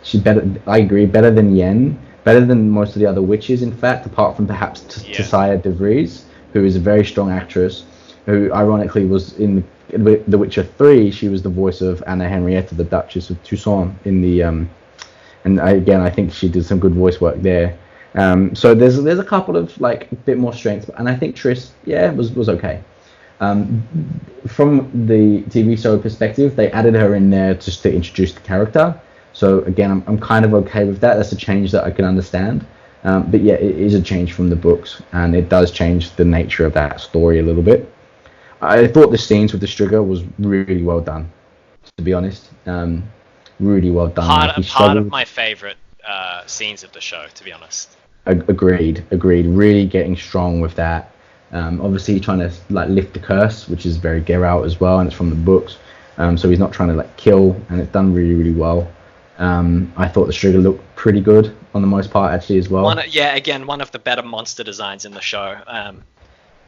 Speaker 1: She's better. I agree, better than Yen, better than most of the other witches. In fact, apart from perhaps Tessaya de Vries, who is a very strong actress, who ironically was in The Witcher 3. She was the voice of Anna Henrietta, the Duchess of Tucson in the. And again, I think she did some good voice work there. So there's a couple of a bit more strengths, and I think Triss, was okay. From the TV show perspective, they added her in there just to introduce the character. So again, I'm kind of okay with that. That's a change that I can understand. But it is a change from the books, and it does change the nature of that story a little bit. I thought the scenes with the Striga was really well done, to be honest. Really well done.
Speaker 2: Part of my favourite scenes of the show, to be honest.
Speaker 1: Agreed. Really getting strong with that. Obviously trying to lift the curse, which is very Geralt as well, and it's from the books. So he's not trying to kill, and it's done really, really well. I thought the Striga looked pretty good on the most part, actually, as well.
Speaker 2: One of the better monster designs in the show.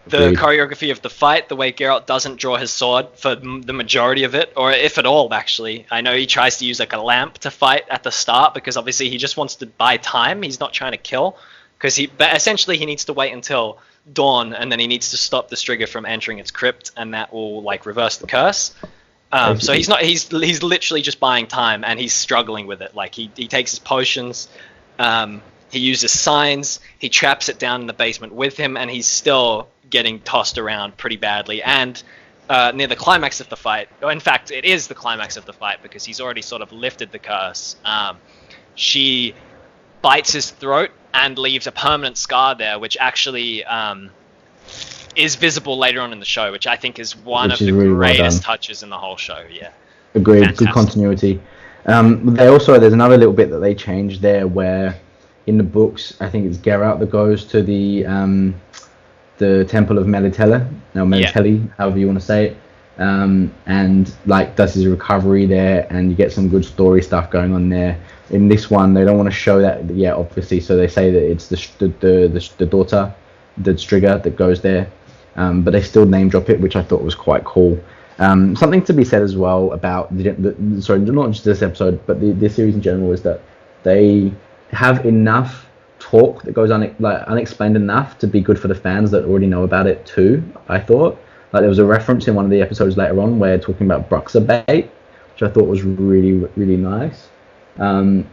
Speaker 2: The choreography of the fight, the way Geralt doesn't draw his sword for the majority of it, or if at all, actually. I know he tries to use a lamp to fight at the start because obviously he just wants to buy time. He's not trying to kill, but essentially he needs to wait until dawn, and then he needs to stop the Striga from entering its crypt, and that will reverse the curse. So he's literally just buying time, and he's struggling with it. He takes his potions. He uses signs, he traps it down in the basement with him, and he's still getting tossed around pretty badly. And near the climax of the fight, in fact, it is the climax of the fight because he's already sort of lifted the curse. She bites his throat and leaves a permanent scar there, which actually is visible later on in the show, which I think is one of the really greatest touches in the whole show. Yeah.
Speaker 1: Agreed. Fantastic. Good continuity. There's another little bit that they changed there where in the books, I think it's Geralt that goes to the Temple of Melitele, however you want to say it. and like does his recovery there, and you get some good story stuff going on there. In this one, they don't want to show that yet, obviously, so they say that it's the daughter, the Striga, that goes there, but they still name drop it, which I thought was quite cool. Something to be said as well about sorry, not just this episode, but the series in general, is that they have enough talk that goes unexplained enough to be good for the fans that already know about it too. I thought, like, there was a reference in one of the episodes later on where talking about Broxabate, which I thought was really, really nice. And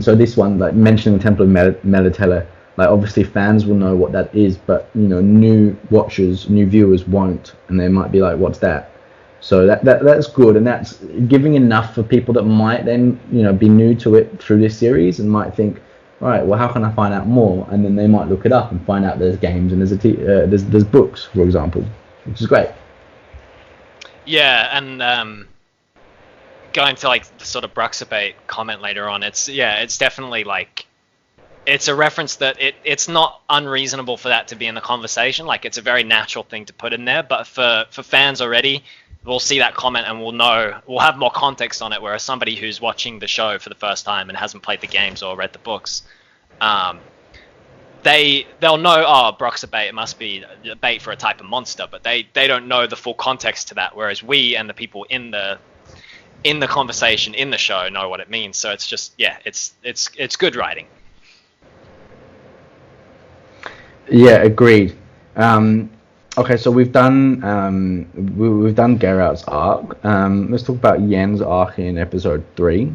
Speaker 1: so this one, like mentioning the Temple of Melatella, like obviously fans will know what that is, but new watchers, new viewers won't, and they might be like, what's that? So that's good, and that's giving enough for people that might then be new to it through this series and might think, all right, well, how can I find out more? And then they might look it up and find out there's games and there's books, for example, which is great.
Speaker 2: Yeah, and going to like the sort of Bruxabate comment later on, it's definitely like, it's a reference that it's not unreasonable for that to be in the conversation. Like, it's a very natural thing to put in there, but for fans already, we'll see that comment and we'll have more context on it, whereas somebody who's watching the show for the first time and hasn't played the games or read the books, they'll know, oh, Brok's a bait, it must be a bait for a type of monster, but they don't know the full context to that, whereas we and the people in the conversation in the show know what it means. So it's just, it's good writing.
Speaker 1: Yeah, agreed. Okay, so we've done Geralt's arc. Let's talk about Yen's arc in episode 3.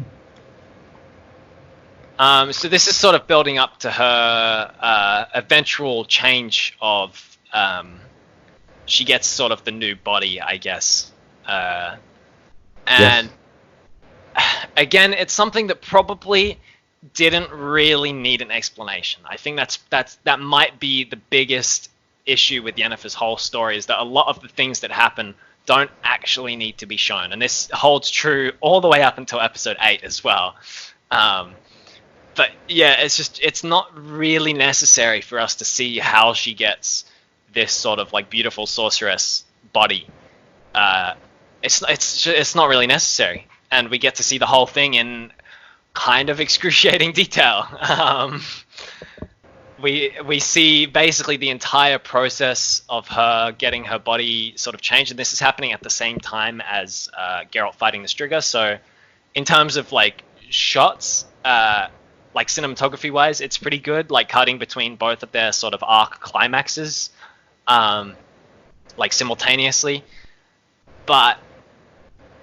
Speaker 2: So this is sort of building up to her eventual change of, she gets sort of the new body, I guess. And yes. Again, it's something that probably didn't really need an explanation. I think that might be the biggest issue with Yennefer's whole story, is that a lot of the things that happen don't actually need to be shown, and this holds true all the way up until episode 8 as well. But yeah, it's not really necessary for us to see how she gets this sort of like beautiful sorceress body. It's not really necessary, and we get to see the whole thing in kind of excruciating detail. We see basically the entire process of her getting her body sort of changed, and this is happening at the same time as Geralt fighting the Striga. So in terms of like shots, like cinematography wise, it's pretty good, like cutting between both of their sort of arc climaxes, like simultaneously. But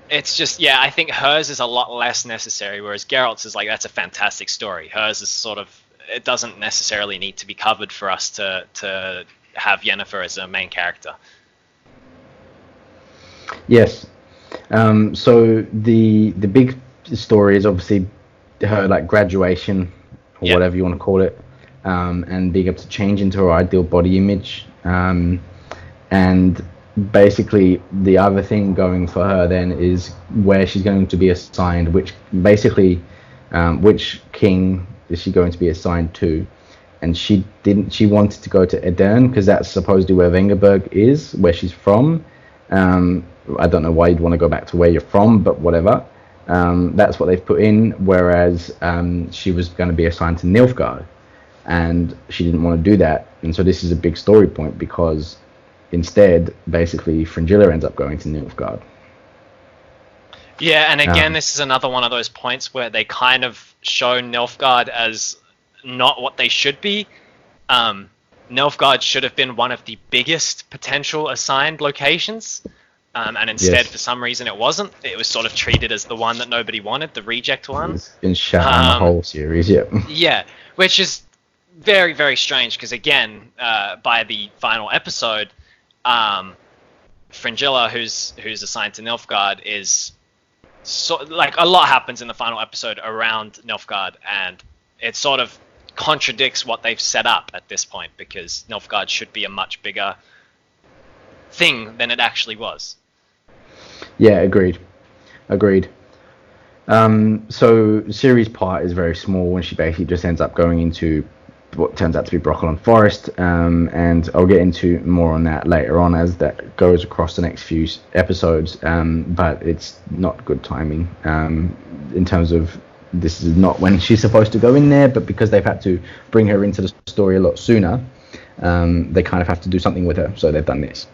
Speaker 2: it's just, I think hers is a lot less necessary, whereas Geralt's is like, that's a fantastic story. Hers is sort of, it doesn't necessarily need to be covered for us to have Yennefer as a main character. Yes.
Speaker 1: So the big story is obviously her like graduation, or whatever you want to call it, and being able to change into her ideal body image. And basically the other thing going for her then is where she's going to be assigned, which king is she going to be assigned to. And she wanted to go to Edern because that's supposedly where Vengerberg is, where she's from. I don't know why you'd want to go back to where you're from, but whatever. That's what they've put in, whereas she was going to be assigned to Nilfgaard, and she didn't want to do that. And so this is a big story point, because instead, basically, Fringilla ends up going to Nilfgaard.
Speaker 2: Yeah, and again, this is another one of those points where they kind of show Nilfgaard as not what they should be. Nilfgaard should have been one of the biggest potential assigned locations, and instead, for some reason, it wasn't. It was sort of treated as the one that nobody wanted, the reject one.
Speaker 1: It's been shut on the whole series,
Speaker 2: Yeah, which is very, very strange, because again, by the final episode, Fringilla, who's assigned to Nilfgaard, is like a lot happens in the final episode around Nilfgaard, and it sort of contradicts what they've set up at this point, because Nilfgaard should be a much bigger thing than it actually was.
Speaker 1: Yeah, agreed. So series part is very small, and she basically just ends up going into what turns out to be Broccolon Forest, and I'll get into more on that later on as that goes across the next few episodes. But it's not good timing in terms of this is not when she's supposed to go in there, but because they've had to bring her into the story a lot sooner, they kind of have to do something with her, so they've done this.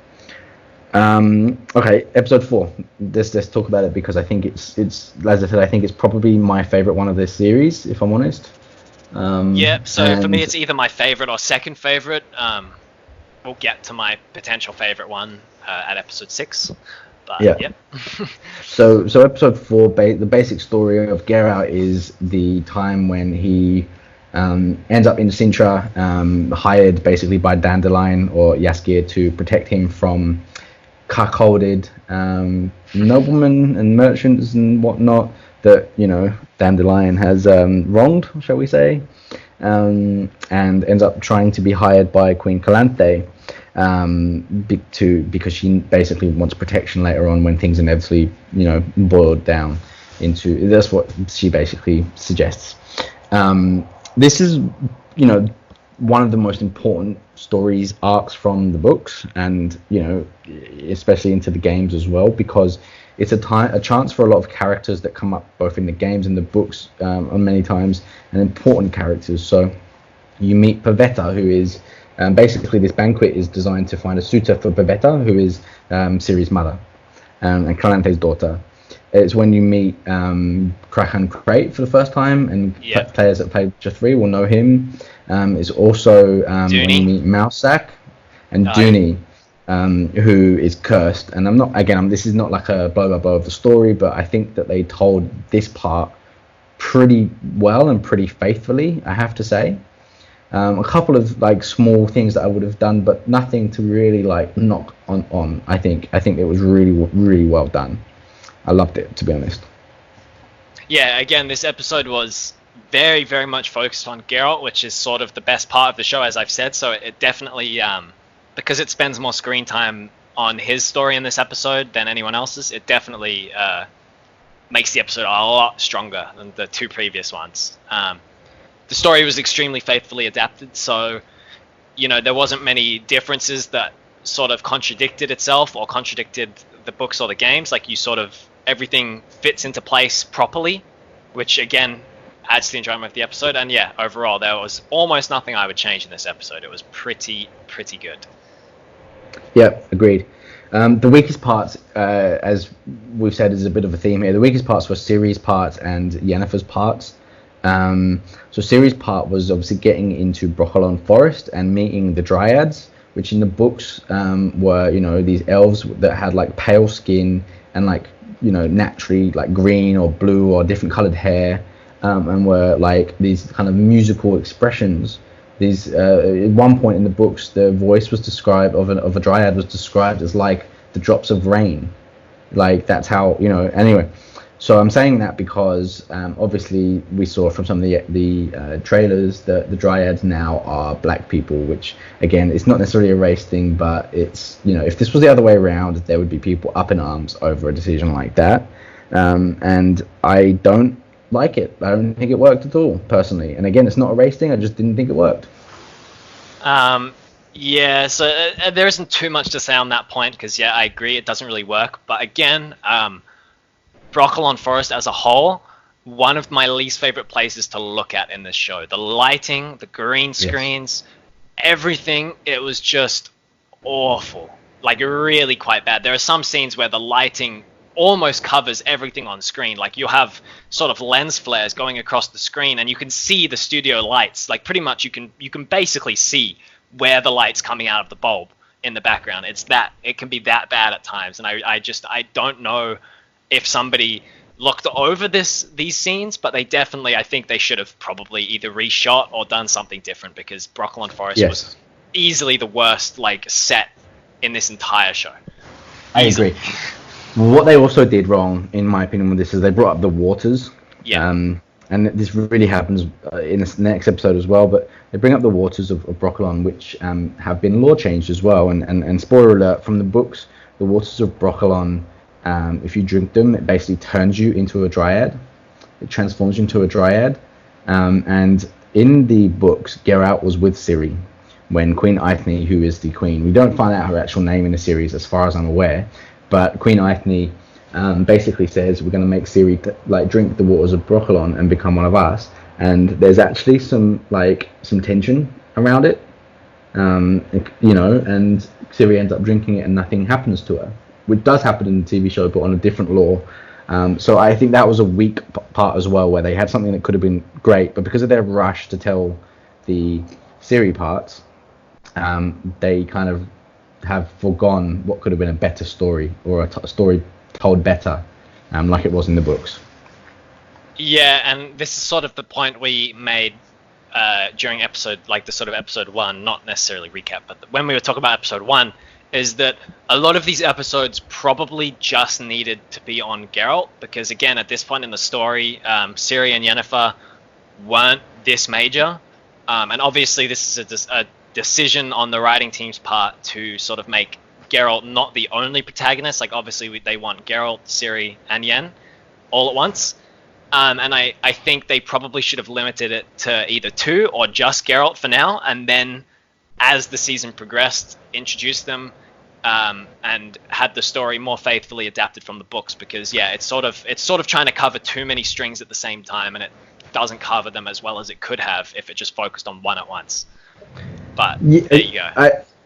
Speaker 1: Okay, episode 4. Let's talk about it because I think it's as I said, I think it's probably my favorite one of this series, if I'm honest.
Speaker 2: So for me, it's either my favorite or second favorite. We'll get to my potential favorite one at episode 6. But, yeah.
Speaker 1: So episode 4, the basic story of Geralt is the time when he ends up in Sintra, hired basically by Dandelion or Jaskier to protect him from cuckolded noblemen and merchants and whatnot that Dandelion has wronged, shall we say, and ends up trying to be hired by Queen Calanthe because she basically wants protection later on when things inevitably boiled down into. That's what she basically suggests. This is one of the most important stories arcs from the books, and especially into the games as well, because it's a chance for a lot of characters that come up both in the games and the books on many times, and important characters. So you meet Pavetta, who is basically this banquet is designed to find a suitor for Pavetta, who is Ciri's mother and Calanthe's daughter. It's when you meet Krahan Crate for the first time, and players that played Witcher 3 will know him. It's also when you meet Mousak and Dooney, who is cursed. And this is not like a blow-by-blow of the story, but I think that they told this part pretty well and pretty faithfully, I have to say. A couple of small things that I would have done, but nothing to really knock on. I think it was really, really well done. I loved it, to be honest.
Speaker 2: Yeah, again, this episode was very, very much focused on Geralt, which is sort of the best part of the show, as I've said. So it definitely, because it spends more screen time on his story in this episode than anyone else's, it definitely makes the episode a lot stronger than the 2 previous ones. The story was extremely faithfully adapted, so there wasn't many differences that sort of contradicted itself or contradicted the books or the games. Everything fits into place properly, which again adds to the enjoyment of the episode. And overall there was almost nothing I would change in this episode. It was pretty good.
Speaker 1: Yeah, agreed. The weakest parts, as we've said, is a bit of a theme here. The weakest parts were Ciri's parts and Yennefer's parts. So Ciri's part was obviously getting into Broccolon Forest and meeting the Dryads, which in the books were these elves that had pale skin and naturally green or blue or different colored hair, and were these kind of musical expressions. These at one point in the books, the voice was described of a dryad was described as the drops of rain. That's how anyway. So I'm saying that because obviously we saw from some of the trailers that the Dryads now are black people, which again, it's not necessarily a race thing, but it's if this was the other way around, there would be people up in arms over a decision like that, and I don't like it. I don't think it worked at all, personally. And again, it's not a race thing. I just didn't think it worked.
Speaker 2: So there isn't too much to say on that point because I agree, it doesn't really work. But again, Broccolon Forest as a whole, one of my least favorite places to look at in this show. The lighting, the green screens, everything, it was just awful. Really quite bad. There are some scenes where the lighting almost covers everything on screen. You have sort of lens flares going across the screen and you can see the studio lights. Pretty much you can basically see where the light's coming out of the bulb in the background. It can be that bad at times, and I don't know if somebody looked over these scenes, but they definitely, I think they should have probably either reshot or done something different, because Broccolon Forest was easily the worst set in this entire show.
Speaker 1: I agree. What they also did wrong, in my opinion, with this is they brought up the waters. And this really happens in this next episode as well, but they bring up the waters of Broccolon, which have been law changed as well. And spoiler alert, from the books, the waters of Broccolon, if you drink them, it basically turns you into a dryad. It transforms you into a dryad. And in the books, Geralt was with Ciri when Queen Aithne, who is the queen, we don't find out her actual name in the series as far as I'm aware, but Queen Aithne basically says we're going to make Ciri drink the waters of Broccolon and become one of us. And there's actually some tension around it, and Ciri ends up drinking it and nothing happens to her, which does happen in the TV show but on a different law. So I think that was a weak part as well, where they had something that could have been great, but because of their rush to tell the Ciri parts, they kind of have forgone what could have been a better story, or a story told better, like it was in the books.
Speaker 2: Yeah, and this is sort of the point we made during episode 1, not necessarily recap, but when we were talking about episode 1, is that a lot of these episodes probably just needed to be on Geralt, because again, at this point in the story, Ciri and Yennefer weren't this major, and obviously this is a decision on the writing team's part to sort of make Geralt not the only protagonist. Like, obviously they want Geralt, Ciri, and Yen all at once, and I think they probably should have limited it to either 2 or just Geralt for now, and then as the season progressed, introduced them, and had the story more faithfully adapted from the books, because it's sort of trying to cover too many strings at the same time, and it doesn't cover them as well as it could have if it just focused on one at once. But there you go.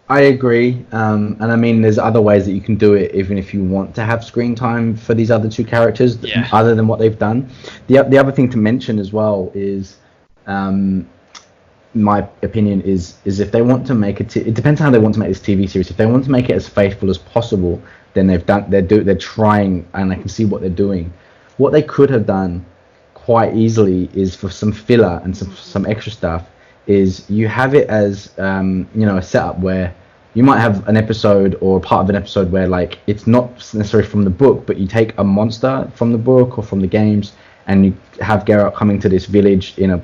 Speaker 1: I agree, and I mean, there's other ways that you can do it, even if you want to have screen time for these other 2 characters, other than what they've done. The other thing to mention as well is, my opinion is if they want to make it depends on how they want to make this TV series. If they want to make it as faithful as possible, then they're trying, and I can see what they're doing. What they could have done quite easily is, for some filler and some extra stuff, is you have it as a setup where you might have an episode or part of an episode where it's not necessarily from the book, but you take a monster from the book or from the games, and you have Geralt coming to this village in a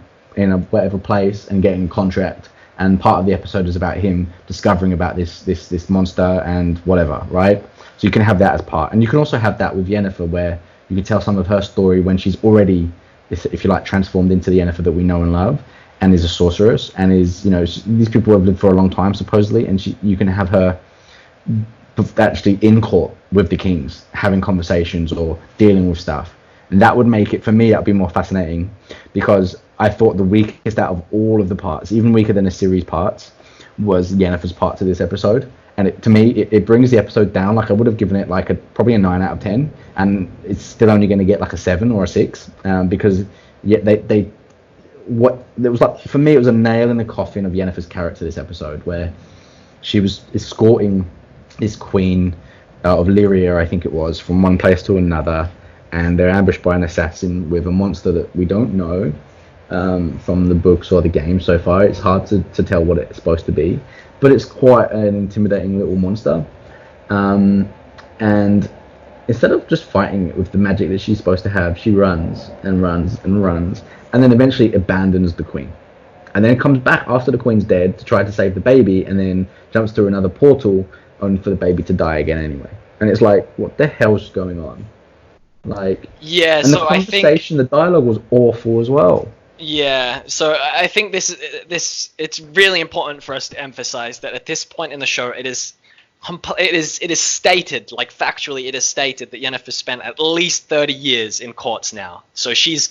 Speaker 1: whatever place and getting a contract, and part of the episode is about him discovering about this monster and whatever, right? So you can have that as part, and you can also have that with Yennefer, where you can tell some of her story when she's already, if you like, transformed into the Yennefer that we know and love, and is a sorceress, and is, these people have lived for a long time supposedly, and you can have her actually in court with the kings, having conversations or dealing with stuff. And that would make it, for me, that would be more fascinating, because I thought the weakest out of all of the parts, even weaker than the series parts, was Yennefer's part to this episode. And to me, it brings the episode down. I would have given it probably a 9 out of 10, and it's still only going to get a 7 or a 6, because for me, it was a nail in the coffin of Yennefer's character this episode, where she was escorting this queen of Lyria, I think it was, from one place to another, and they're ambushed by an assassin with a monster that we don't know from the books or the game so far. It's hard to tell what it's supposed to be, but it's quite an intimidating little monster. And instead of just fighting it with the magic that she's supposed to have, she runs and runs and runs, and then eventually abandons the queen. And then comes back after the queen's dead to try to save the baby, and then jumps through another portal only for the baby to die again anyway. And it's what the hell's going on? And the conversation, the dialogue was awful as well.
Speaker 2: Yeah, so I think this it's really important for us to emphasize that at this point in the show, it is stated, factually, it is stated that Yennefer spent at least 30 years in courts now. So she's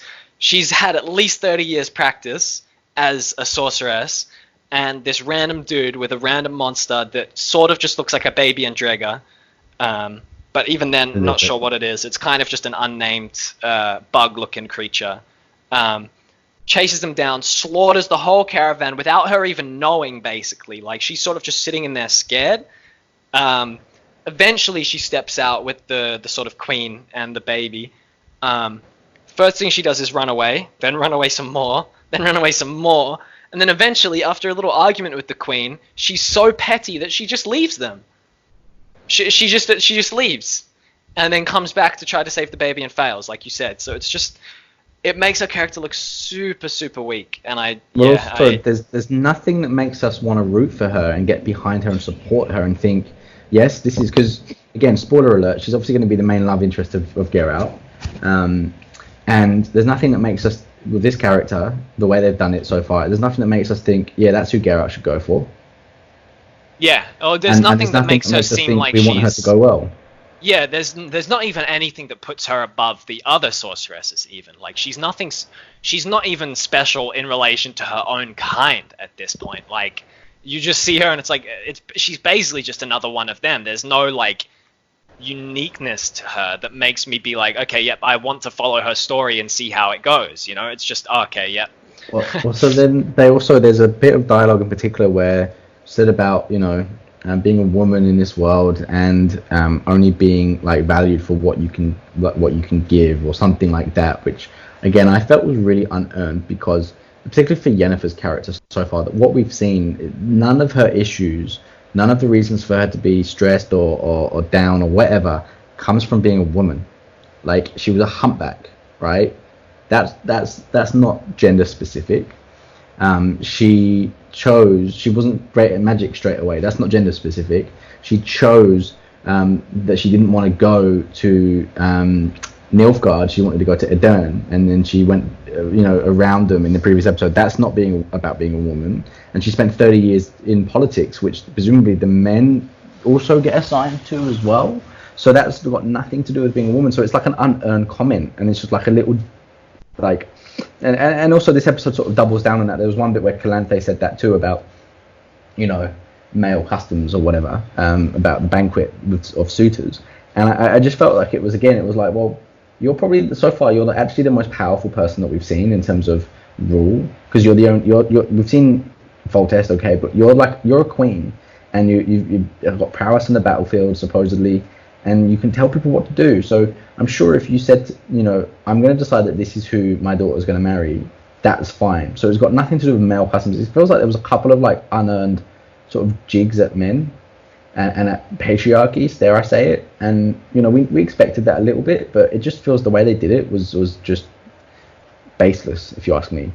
Speaker 2: had at least 30 years practice as a sorceress, and this random dude with a random monster that sort of just looks like a baby Andrega, but even then, not sure what it is. It's kind of just an unnamed bug-looking creature. Chases them down, slaughters the whole caravan without her even knowing, basically. She's sort of just sitting in there scared. Eventually, she steps out with the sort of queen and the baby. First thing she does is run away, then run away some more, then run away some more, and then eventually, after a little argument with the queen, she's so petty that she just leaves them. She just leaves, and then comes back to try to save the baby and fails, like you said. So it makes her character look super, super weak. And
Speaker 1: there's nothing that makes us want to root for her and get behind her and support her and think, yes, this is, because again, spoiler alert, she's obviously going to be the main love interest of Geralt, and there's nothing that makes us with this character, the way they've done it so far, there's nothing that makes us think, yeah, that's who Geralt should go for.
Speaker 2: Yeah. Oh, there's nothing that makes her seem like
Speaker 1: we want her to go well.
Speaker 2: Yeah, there's not even anything that puts her above the other sorceresses even. Like she's not even special in relation to her own kind at this point. Like you just see her and it's like she's basically just another one of them. There's no like uniqueness to her that makes me be like, okay, yep, I want to follow her story and see how it goes. You know, it's just okay, yep.
Speaker 1: Well, so then there's a bit of dialogue in particular where said about, you know, being a woman in this world and only being like valued for what you can give or something like that, which again I felt was really unearned, because particularly for Yennefer's character so far, that what we've seen, none of her issues, none of the reasons for her to be stressed or down or whatever comes from being a woman. Like she was a humpback, right? That's not gender specific. She wasn't great at magic straight away. That's not gender specific. She chose that she didn't want to go to Nilfgaard. She wanted to go to Edern, and then she went around them in the previous episode. That's not about being a woman. And she spent 30 years in politics, which presumably the men also get assigned to as well. So that's got nothing to do with being a woman. So it's like an unearned comment, and it's just like a little like. And also this episode sort of doubles down on that. There was one bit where Calanthe said that too about, male customs or whatever, about the banquet of suitors. And I just felt like it was like, well, you're actually the most powerful person that we've seen in terms of rule, because we've seen Foltest, okay, but you're a queen, and you've got prowess in the battlefield supposedly, and you can tell people what to do. So I'm sure if you said, I'm going to decide that this is who my daughter's going to marry, that's fine. So it's got nothing to do with male customs. It feels like there was a couple of like unearned sort of jigs at men and at patriarchies, dare I say it. And, we expected that a little bit, but it just feels the way they did it was just baseless, if you ask me.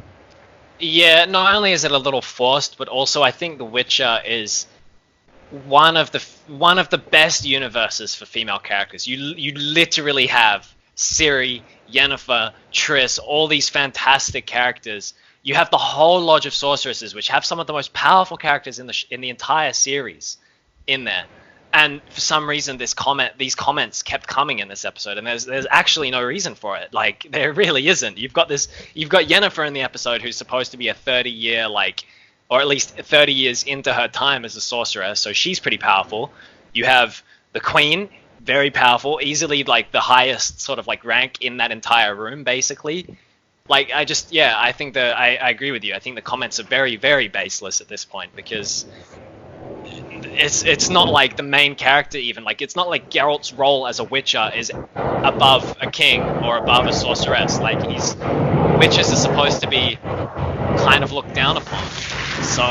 Speaker 2: Yeah, not only is it a little forced, but also I think The Witcher is one of the best universes for female characters. You literally have Ciri, Yennefer, Triss, all these fantastic characters. You have the whole Lodge of Sorceresses, which have some of the most powerful characters in the entire series in there. And for some reason, these comments kept coming in this episode, and there's actually no reason for it. Like there really isn't. You've got Yennefer in the episode who's supposed to be a 30-year or at least 30 years into her time as a sorceress, so she's pretty powerful. You have the Queen, very powerful, easily like the highest sort of like rank in that entire room, basically. Like I think I agree with you. I think the comments are very, very baseless at this point, because it's not like the main character even. Like it's not like Geralt's role as a Witcher is above a king or above a sorceress. Like Witches are supposed to be kind of looked down upon. So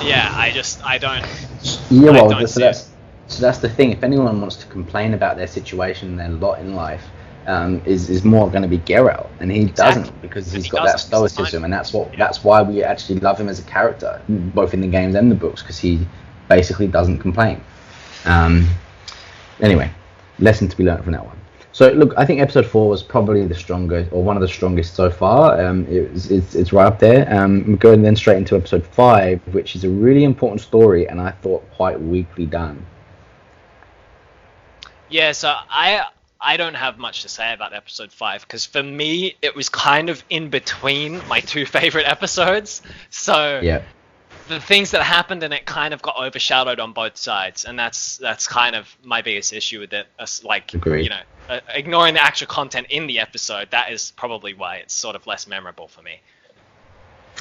Speaker 2: yeah, I don't.
Speaker 1: Yeah, well, so that's the thing. If anyone wants to complain about their situation and their lot in life, is more going to be Geralt, and he doesn't, because he's got that stoicism, and that's why we actually love him as a character, both in the games and the books, because he basically doesn't complain. Anyway, lesson to be learned from that one. So look, I think episode 4 was probably the strongest, or one of the strongest so far. It's right up there. We're going then straight into episode 5, which is a really important story, and I thought quite weakly done.
Speaker 2: Yeah, so I don't have much to say about episode 5, because for me it was kind of in between my two favorite episodes. So
Speaker 1: yeah,
Speaker 2: the things that happened in it kind of got overshadowed on both sides, and that's kind of my biggest issue with it.
Speaker 1: Agreed.
Speaker 2: Ignoring the actual content in the episode, that is probably why it's sort of less memorable for me.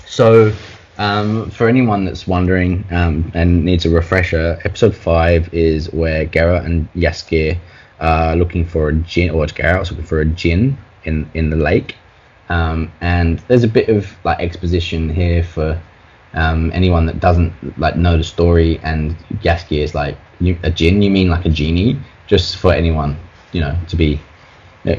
Speaker 2: So,
Speaker 1: for anyone that's wondering and needs a refresher, episode 5 is where Geralt and Jaskier are looking for a djinn, or Geralt's looking for a djinn in the lake. And there's a bit of like exposition here for anyone that doesn't like know the story. And Jaskier is like, a djinn? You mean like a genie? Just for anyone, to be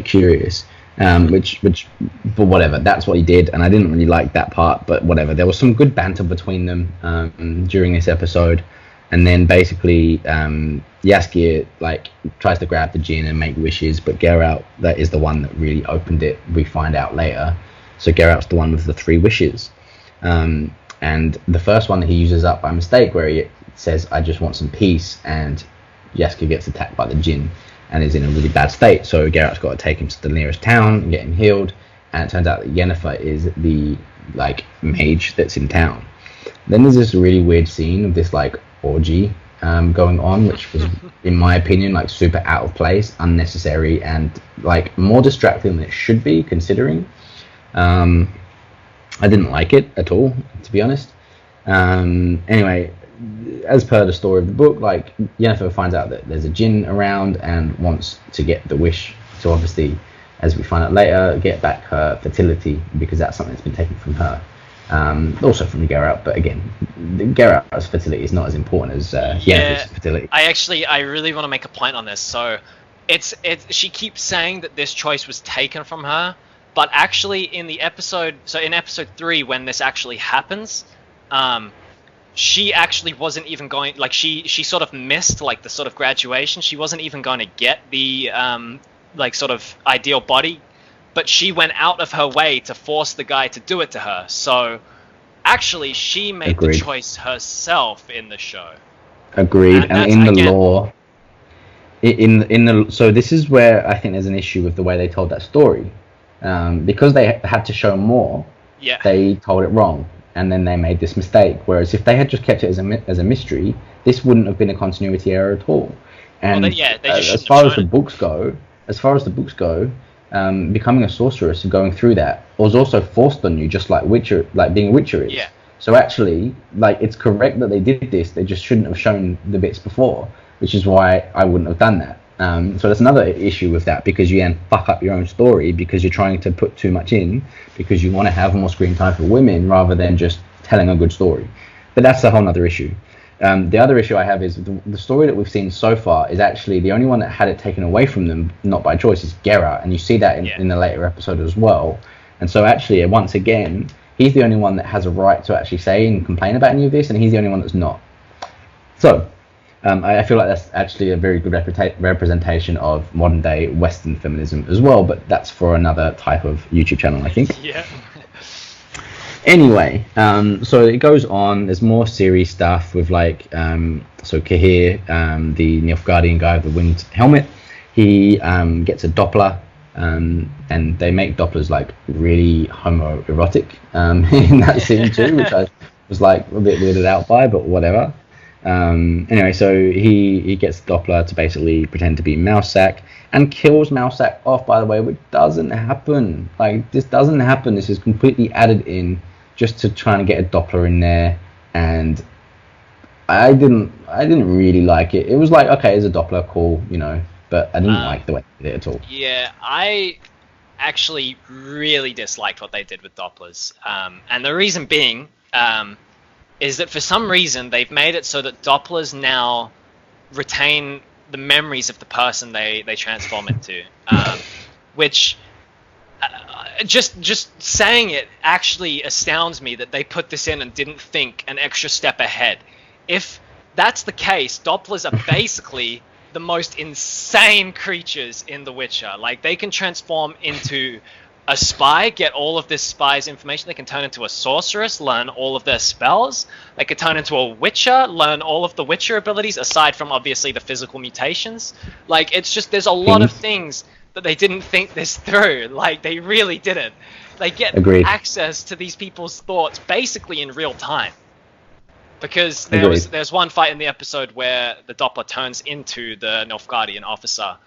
Speaker 1: curious. But whatever, that's what he did, and I didn't really like that part, but whatever. There was some good banter between them during this episode, and then basically Jaskier like tries to grab the djinn and make wishes, but Geralt, that is the one that really opened it, we find out later. So Geralt's the one with the 3 wishes. And the first one that he uses up by mistake, where he says, I just want some peace, and Jaskier gets attacked by the djinn and is in a really bad state. So Geralt's got to take him to the nearest town and get him healed. And it turns out that Yennefer is the mage that's in town. Then there's this really weird scene of this orgy going on, which was, in my opinion, super out of place, unnecessary, and more distracting than it should be, considering. I didn't like it at all, to be honest. Anyway, as per the story of the book, Yennefer finds out that there's a djinn around and wants to get the wish to, obviously, as we find out later, get back her fertility, because that's something that's been taken from her. Also from Geralt, but again, Geralt's fertility is not as important as Yennefer's fertility.
Speaker 2: I really want to make a point on this. So, she keeps saying that this choice was taken from her, but actually in episode 3, when this actually happens, she actually wasn't even going, she sort of missed the sort of graduation. She wasn't even going to get the sort of ideal body, but she went out of her way to force the guy to do it to her. So actually she made the choice herself in the show.
Speaker 1: Agreed. And in the lore, so this is where I think there's an issue with the way they told that story. Because they had to show more, they told it wrong, and then they made this mistake. Whereas if they had just kept it as a mystery, this wouldn't have been a continuity error at all. And as far as the books go, becoming a sorceress and going through that was also forced on you, just like being a Witcher is. Yeah. So actually, it's correct that they did this. They just shouldn't have shown the bits before, which is why I wouldn't have done that. So that's another issue with that, because you then fuck up your own story because you're trying to put too much in because you want to have more screen time for women rather than just telling a good story. But that's a whole other issue. The other issue I have is the story that we've seen so far is actually the only one that had it taken away from them, not by choice, is Geralt, and you see that in the later episode as well. And so actually, once again, he's the only one that has a right to actually say and complain about any of this, and he's the only one that's not. So I feel like that's actually a very good representation of modern day Western feminism as well, but that's for another type of YouTube channel, I think.
Speaker 2: Yeah.
Speaker 1: Anyway, so it goes on. There's more series stuff with so Cahir, the Nilfgaardian guy with the winged helmet, he gets a Doppler, and they make Dopplers really homoerotic in that scene too, which I was a bit weirded out by, but whatever. Anyway, so he gets Doppler to basically pretend to be Mousesack and kills Mousesack off, by the way, which doesn't happen. This doesn't happen. This is completely added in just to try and get a Doppler in there, and I didn't really like it. It was okay, it's a Doppler, cool, but I didn't like the way they did it at all.
Speaker 2: Yeah, I actually really disliked what they did with Dopplers, and the reason being is that for some reason they've made it so that Dopplers now retain the memories of the person they transform into, which just saying it actually astounds me that they put this in and didn't think an extra step ahead. If that's the case, Dopplers are basically the most insane creatures in The Witcher. They can transform into a spy, get all of this spy's information. They can turn into a sorceress, learn all of their spells. They could turn into a Witcher, learn all of the Witcher abilities, aside from obviously the physical mutations. It's just, there's a lot of things that they didn't think this through. They really didn't. They get access to these people's thoughts basically in real time. Because there's one fight in the episode where the Doppler turns into the Nilfgaardian officer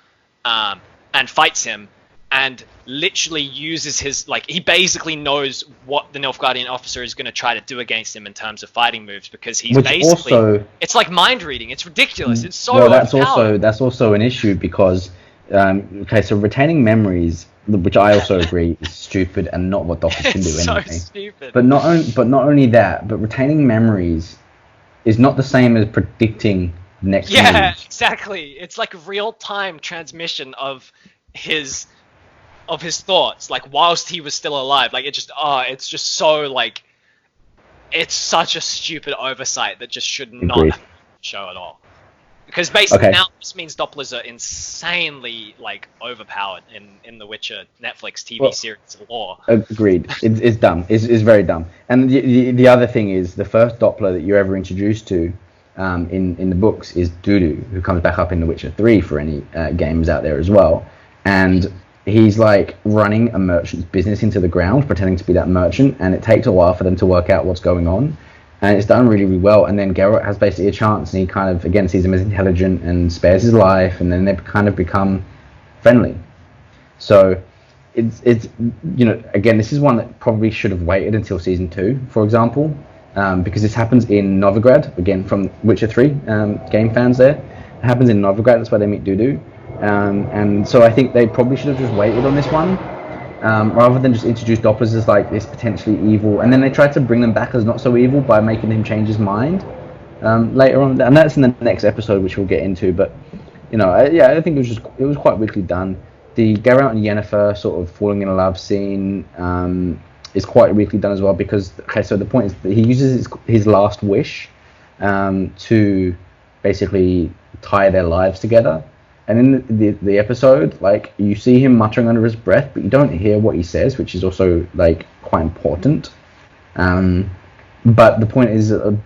Speaker 2: and fights him, and literally uses his, he basically knows what the Nilfgaardian officer is going to try to do against him in terms of fighting moves, because he's it's like mind reading. It's ridiculous. It's so
Speaker 1: that's also an issue, because so retaining memories, which I also agree is stupid and not what Dopplers can do anyway.
Speaker 2: It's so stupid.
Speaker 1: But not only that, but retaining memories is not the same as predicting next moves.
Speaker 2: Yeah, exactly. It's real-time transmission of his thoughts, whilst he was still alive. It's just so it's such a stupid oversight that just should not show at all. Because basically
Speaker 1: Okay.
Speaker 2: now this means Dopplers are insanely like overpowered in the Witcher Netflix TV series lore.
Speaker 1: Agreed. It's dumb. It's very dumb. And the other thing is the first Doppler that you're ever introduced to in the books is Dudu, who comes back up in The Witcher 3 for any games out there as well. And he's like running a merchant's business into the ground, pretending to be that merchant, and it takes a while for them to work out what's going on. And it's done really, really well. And then Geralt has basically a chance, and he kind of, again, sees him as intelligent and spares his life, and then they kind of become friendly. So it's again, this is one that probably should have waited until season 2, for example, because this happens in Novigrad, again, from Witcher 3 game fans there. It happens in Novigrad, that's where they meet Dudu. And so I think they probably should have just waited on this one. Rather than just introduce Dopplers as like this potentially evil, and then they tried to bring them back as not so evil by making him change his mind later on, and that's in the next episode, which we'll get into. But I think it was quite weakly done. The Geralt and Yennefer sort of falling in love scene is quite weakly done as well, because so the point is that he uses his last wish to basically tie their lives together. And in the episode, like, you see him muttering under his breath, but you don't hear what he says, which is also like quite important. But the point is, a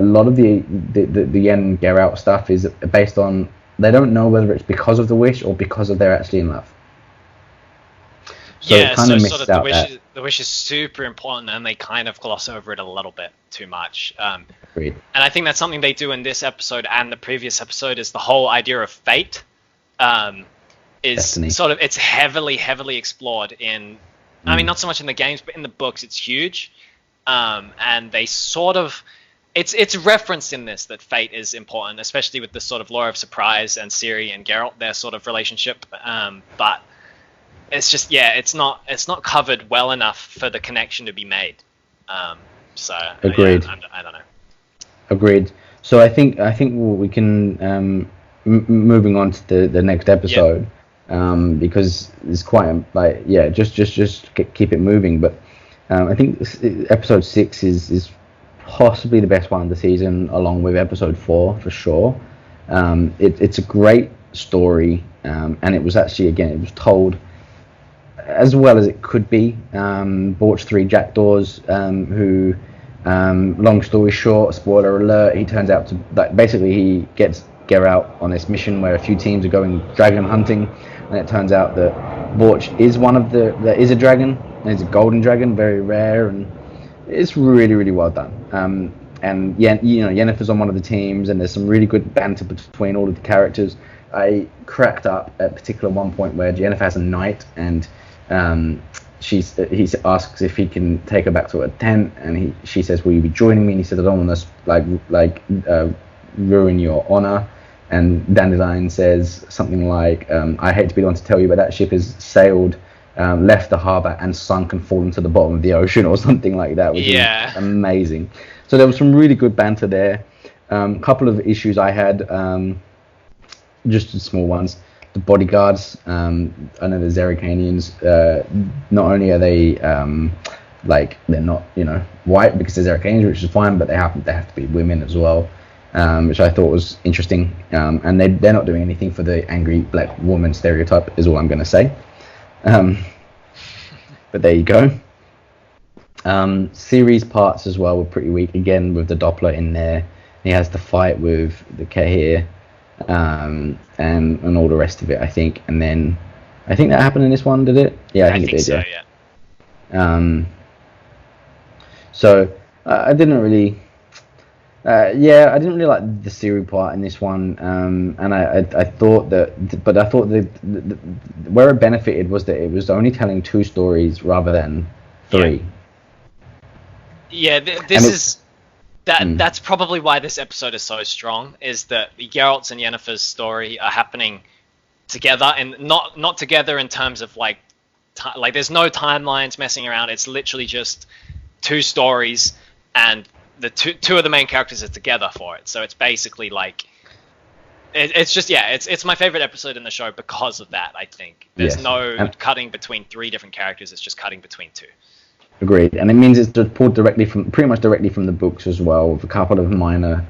Speaker 1: lot of the Yen Geralt stuff is based on, they don't know whether it's because of the wish or because of they're actually in love. So it kind of misses out
Speaker 2: the wish is super important, and they kind of gloss over it a little bit too much.
Speaker 1: Agreed.
Speaker 2: And I think that's something they do in this episode and the previous episode, is the whole idea of fate. Is Destiny. Sort of, it's heavily explored in, I mean, not so much in the games, but in the books it's huge. And they sort of, it's referenced in this that fate is important, especially with the sort of lore of surprise and Ciri and Geralt, their sort of relationship. But it's just, it's not covered well enough for the connection to be made. So
Speaker 1: agreed.
Speaker 2: I don't know.
Speaker 1: Agreed. So I think we can moving on to the next episode, because it's quite just keep it moving. But I think episode 6 is possibly the best one of the season, along with episode 4 for sure. It's a great story, and it was actually, again, it was told as well as it could be. Borch 3 Jackdaws, who, long story short, spoiler alert, he turns out to, like, basically he gets Geralt on this mission where a few teams are going dragon hunting, and it turns out that Borch is there is a dragon, and it's a golden dragon, very rare, and it's really, really well done. And Yennefer's on one of the teams, and there's some really good banter between all of the characters. I cracked up at a particular one point where Yennefer has a knight, and he asks if he can take her back to her tent, and she says, "Will you be joining me?" And he says, "I don't want to ruin your honor." And Dandelion says something like, "I hate to be the one to tell you, but that ship has sailed, left the harbor, and sunk and fallen to the bottom of the ocean," or something like that, which is amazing. So there was some really good banter there. Couple of issues I had, just small ones. The bodyguards, I know the Zerrikanians, not only are they they're not white because they're Zerrikanians, which is fine, but they have to be women as well. Which I thought was interesting, and they're not doing anything for the angry black woman stereotype, is all I'm going to say. But there you go. Series parts as well were pretty weak, again with the Doppler in there. He has the fight with the Cahir, and all the rest of it, I think. And then I think that happened in this one, did it? Yeah, I think it did.
Speaker 2: So, yeah.
Speaker 1: So I didn't really. I didn't really like the Ciri part in this one, and I thought that, but I thought that where it benefited was that it was only telling 2 stories rather than 3.
Speaker 2: That's probably why this episode is so strong, is that Geralt's and Yennefer's story are happening together, and not together in terms of like there's no timelines messing around. It's literally just 2 stories, and the two of the main characters are together for it. So it's basically like it's my favorite episode in the show because of that. I think there's no cutting between 3 different characters. It's just cutting between 2.
Speaker 1: Agreed, and it means it's pulled pretty much directly from the books as well, with a couple of minor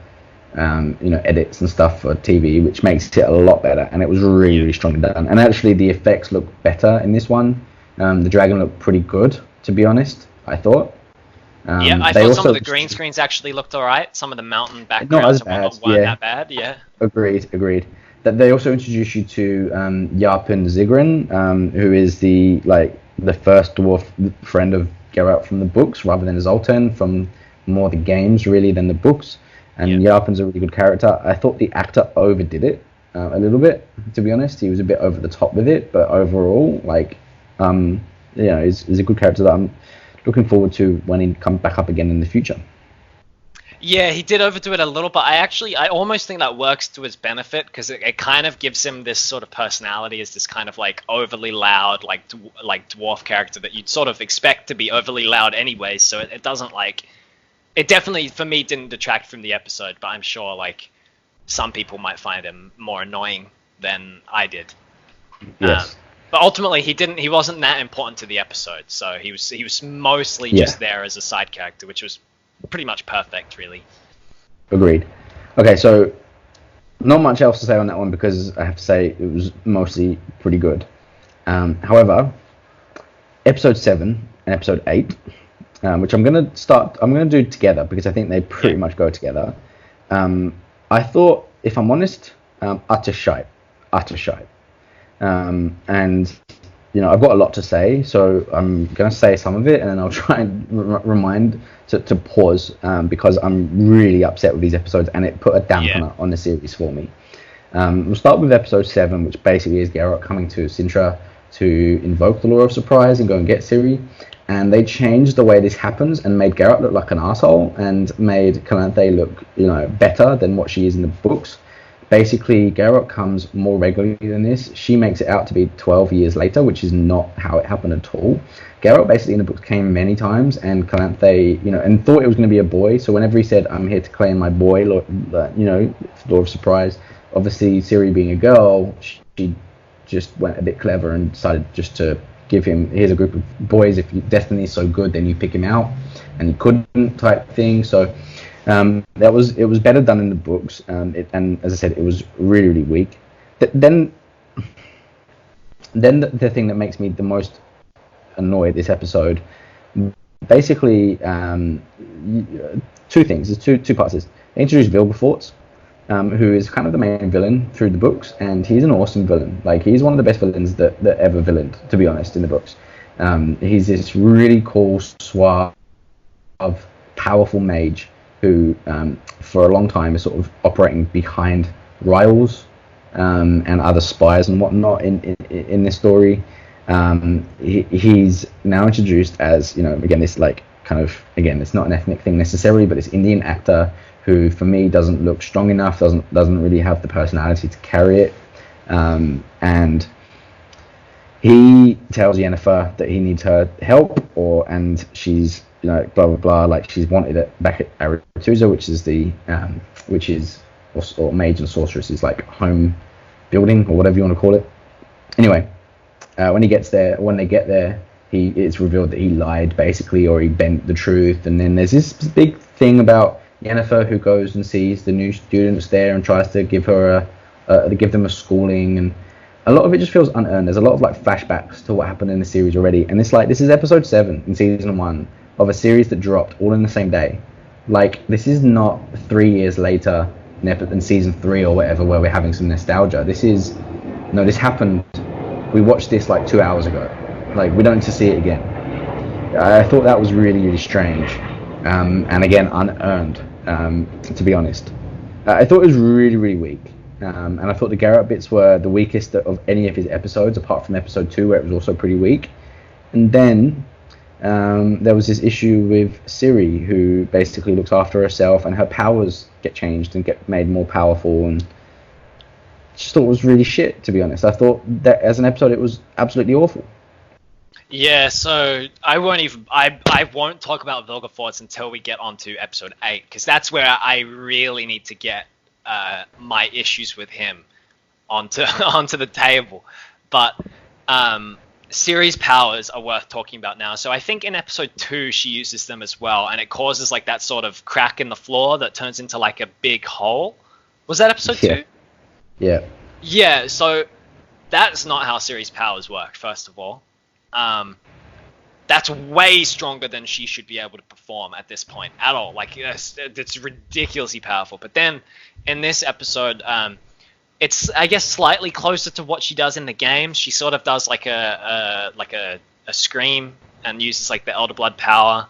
Speaker 1: edits and stuff for TV, which makes it a lot better. And it was really strongly done. And actually, the effects look better in this one. The dragon looked pretty good, to be honest, I thought.
Speaker 2: I thought some of the green screens actually looked alright. Some of the mountain backgrounds weren't that bad. Yeah.
Speaker 1: Agreed. That they also introduced you to Yarpen Zigrin, who is the first dwarf friend of Geralt from the books, rather than Zoltan from more the games really than the books. And Yarpen's a really good character. I thought the actor overdid it a little bit, to be honest. He was a bit over the top with it, but overall, he's a good character that I'm looking forward to when he comes back up again in the future.
Speaker 2: Yeah, he did overdo it a little, but I almost think that works to his benefit, because it kind of gives him this sort of personality as this kind of like overly loud, like dwarf character that you'd sort of expect to be overly loud anyway. So it doesn't it definitely for me didn't detract from the episode, but I'm sure some people might find him more annoying than I did.
Speaker 1: Yes.
Speaker 2: But ultimately, he wasn't that important to the episode, so he was mostly just there as a side character, which was pretty much perfect, really.
Speaker 1: Agreed. Okay, so not much else to say on that one, because I have to say it was mostly pretty good. However, episode 7 and episode 8, which I'm going to do together because I think they pretty much go together. I thought, if I'm honest, utter shite. And I've got a lot to say, so I'm going to say some of it, and then I'll try and remind to pause, because I'm really upset with these episodes, and it put a dampener on the series for me. We'll start with episode 7, which basically is Geralt coming to Sintra to invoke the Law of Surprise and go and get Ciri. And they changed the way this happens and made Geralt look like an asshole, and made Calanthe look, better than what she is in the books. Basically, Geralt comes more regularly than this. She makes it out to be 12 years later, which is not how it happened at all. Geralt basically in the books came many times, and Calanthe, and thought it was going to be a boy. So whenever he said, "I'm here to claim my boy," Law of Surprise, obviously Ciri being a girl, she just went a bit clever and decided just to give him, here's a group of boys. If your destiny is so good, then you pick him out, and he couldn't, type thing. So. It was better done in the books, and as I said, it was really, really weak. Then the thing that makes me the most annoyed this episode, basically, two things. There's two parts. They introduced Vilgefortz, who is kind of the main villain through the books, and he's an awesome villain. He's one of the best villains that ever villained, to be honest, in the books. He's this really cool, suave, powerful mage who, for a long time, is sort of operating behind rivals and other spies and whatnot in this story. He's now introduced as, again, this it's not an ethnic thing necessarily, but this Indian actor who, for me, doesn't look strong enough, doesn't really have the personality to carry it, and he tells Yennefer that he needs her help, and she's blah blah blah, she's wanted it back at Aretusa, which is or mage and sorceress' home building, or whatever you want to call it. Anyway, when they get there, it's revealed that he lied, basically, or he bent the truth. And then there's this big thing about Yennefer, who goes and sees the new students there and tries to give them a schooling, and a lot of it just feels unearned. There's a lot of flashbacks to what happened in the series already, and it's this is episode 7 in season 1 of a series that dropped all in the same day. This is not 3 years later in season 3 or whatever, where we're having some nostalgia. This happened. We watched this 2 hours ago. We don't need to see it again. I thought that was really, really strange, and again, unearned, to be honest. I thought it was really, really weak, and I thought the Geralt bits were the weakest of any of his episodes, apart from episode 2, where it was also pretty weak. And then there was this issue with Ciri, who basically looks after herself, and her powers get changed and get made more powerful, and just thought it was really shit, to be honest. I thought that as an episode it was absolutely awful.
Speaker 2: Yeah, so I won't talk about Vilgefortz until we get onto episode 8, because that's where I really need to get my issues with him onto the table. But series powers are worth talking about now. So I think in episode 2 she uses them as well, and it causes like that sort of crack in the floor that turns into like a big hole. Was that episode 2?
Speaker 1: Yeah.
Speaker 2: Yeah, so that's not how series powers work, first of all. That's way stronger than she should be able to perform at this point at all. Like, it's ridiculously powerful. But then in this episode, it's, I guess, slightly closer to what she does in the game. She sort of does like a scream and uses like the Elder Blood power,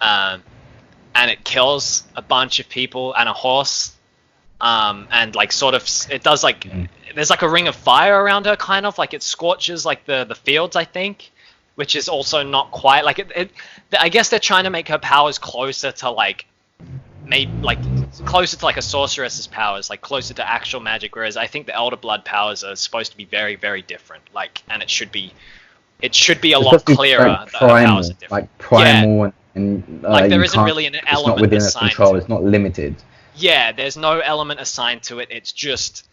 Speaker 2: and it kills a bunch of people and a horse. And like sort of, it does like, there's like a ring of fire around her, kind of like it scorches like the fields, I think, which is also not quite like it. I guess they're trying to make her powers closer to like, maybe like closer to like a sorceress's powers, like closer to actual magic, whereas I think the Elder Blood powers are supposed to be very, very different. Like, and it should be a lot clearer
Speaker 1: like
Speaker 2: that her powers are different.
Speaker 1: Like primal, and
Speaker 2: like there isn't really an element.
Speaker 1: It's not within her
Speaker 2: assigned
Speaker 1: control. It's not limited.
Speaker 2: Yeah, there's no element assigned to it. It's just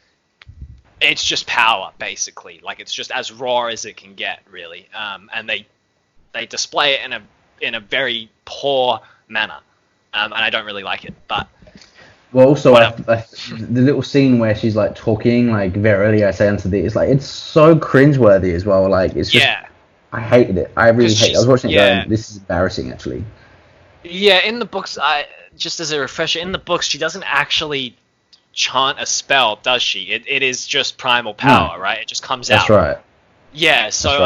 Speaker 2: power, basically. Like, it's just as raw as it can get, really. And they display it in a very poor manner, and I don't really like it. But
Speaker 1: well, also the little scene where she's like talking, like verily I say unto thee, it's like it's so cringeworthy as well. Like, it's just I hated it. I really hated it. I was watching it going, this is embarrassing, actually. Yeah,
Speaker 2: in the books, just as a refresher, in the books, she doesn't actually chant a spell, does she? It is just primal power, right? It just comes out.
Speaker 1: That's right.
Speaker 2: Yeah, so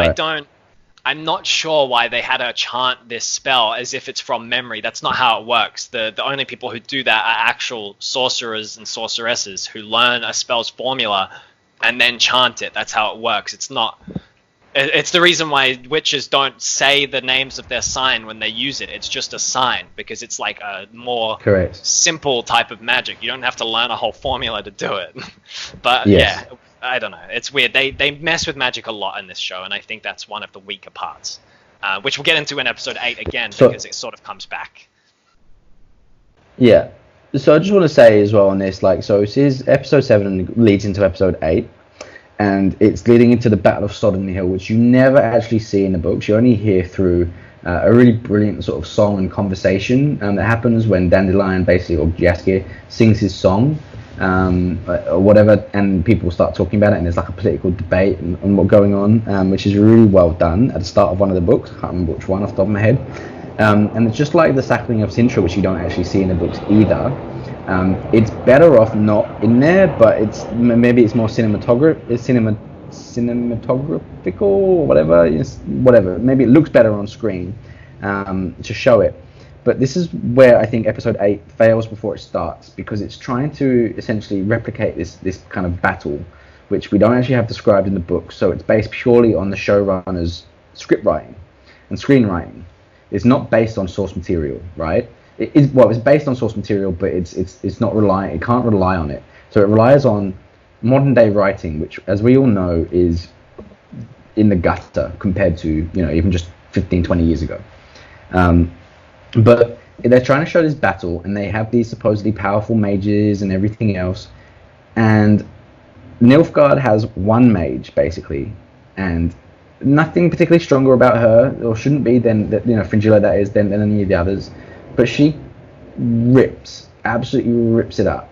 Speaker 2: I'm not sure why they had her chant this spell as if it's from memory. That's not how it works. The only people who do that are actual sorcerers and sorceresses who learn a spell's formula and then chant it. That's how it works. It's the reason why witches don't say the names of their sign when they use it. It's just a sign, because it's like a more simple type of magic. You don't have to learn a whole formula to do it. But yeah, I don't know. It's weird. They mess with magic a lot in this show, and I think that's one of the weaker parts, which we'll get into in episode 8 again, because it sort of comes back.
Speaker 1: Yeah. So I just want to say as well on this, like, so this is episode 7 leads into episode 8. And it's leading into the Battle of Sodden Hill, which you never actually see in the books. You only hear through a really brilliant sort of song and conversation that happens when Dandelion, basically, or Jaskier, sings his song, or whatever, and people start talking about it, and there's like a political debate on what's going on, which is really well done at the start of one of the books. I can't remember which one off the top of my head. And it's just like the Sackling of Sindri, which you don't actually see in the books either. It's better off not in there, but maybe it's more cinematographical or whatever. Whatever. Maybe it looks better on screen to show it. But this is where I think episode 8 fails before it starts, because it's trying to essentially replicate this kind of battle, which we don't actually have described in the book. So it's based purely on the showrunner's script writing and screenwriting. It's not based on source material, right? It's based on source material, but it's not reliant. It can't rely on it. So it relies on modern day writing, which, as we all know, is in the gutter compared to even just 15, 20 years ago. But they're trying to show this battle, and they have these supposedly powerful mages and everything else. And Nilfgaard has one mage basically, and nothing particularly stronger about her, or shouldn't be, than Fringilla, that is, than any of the others. But she absolutely rips it up.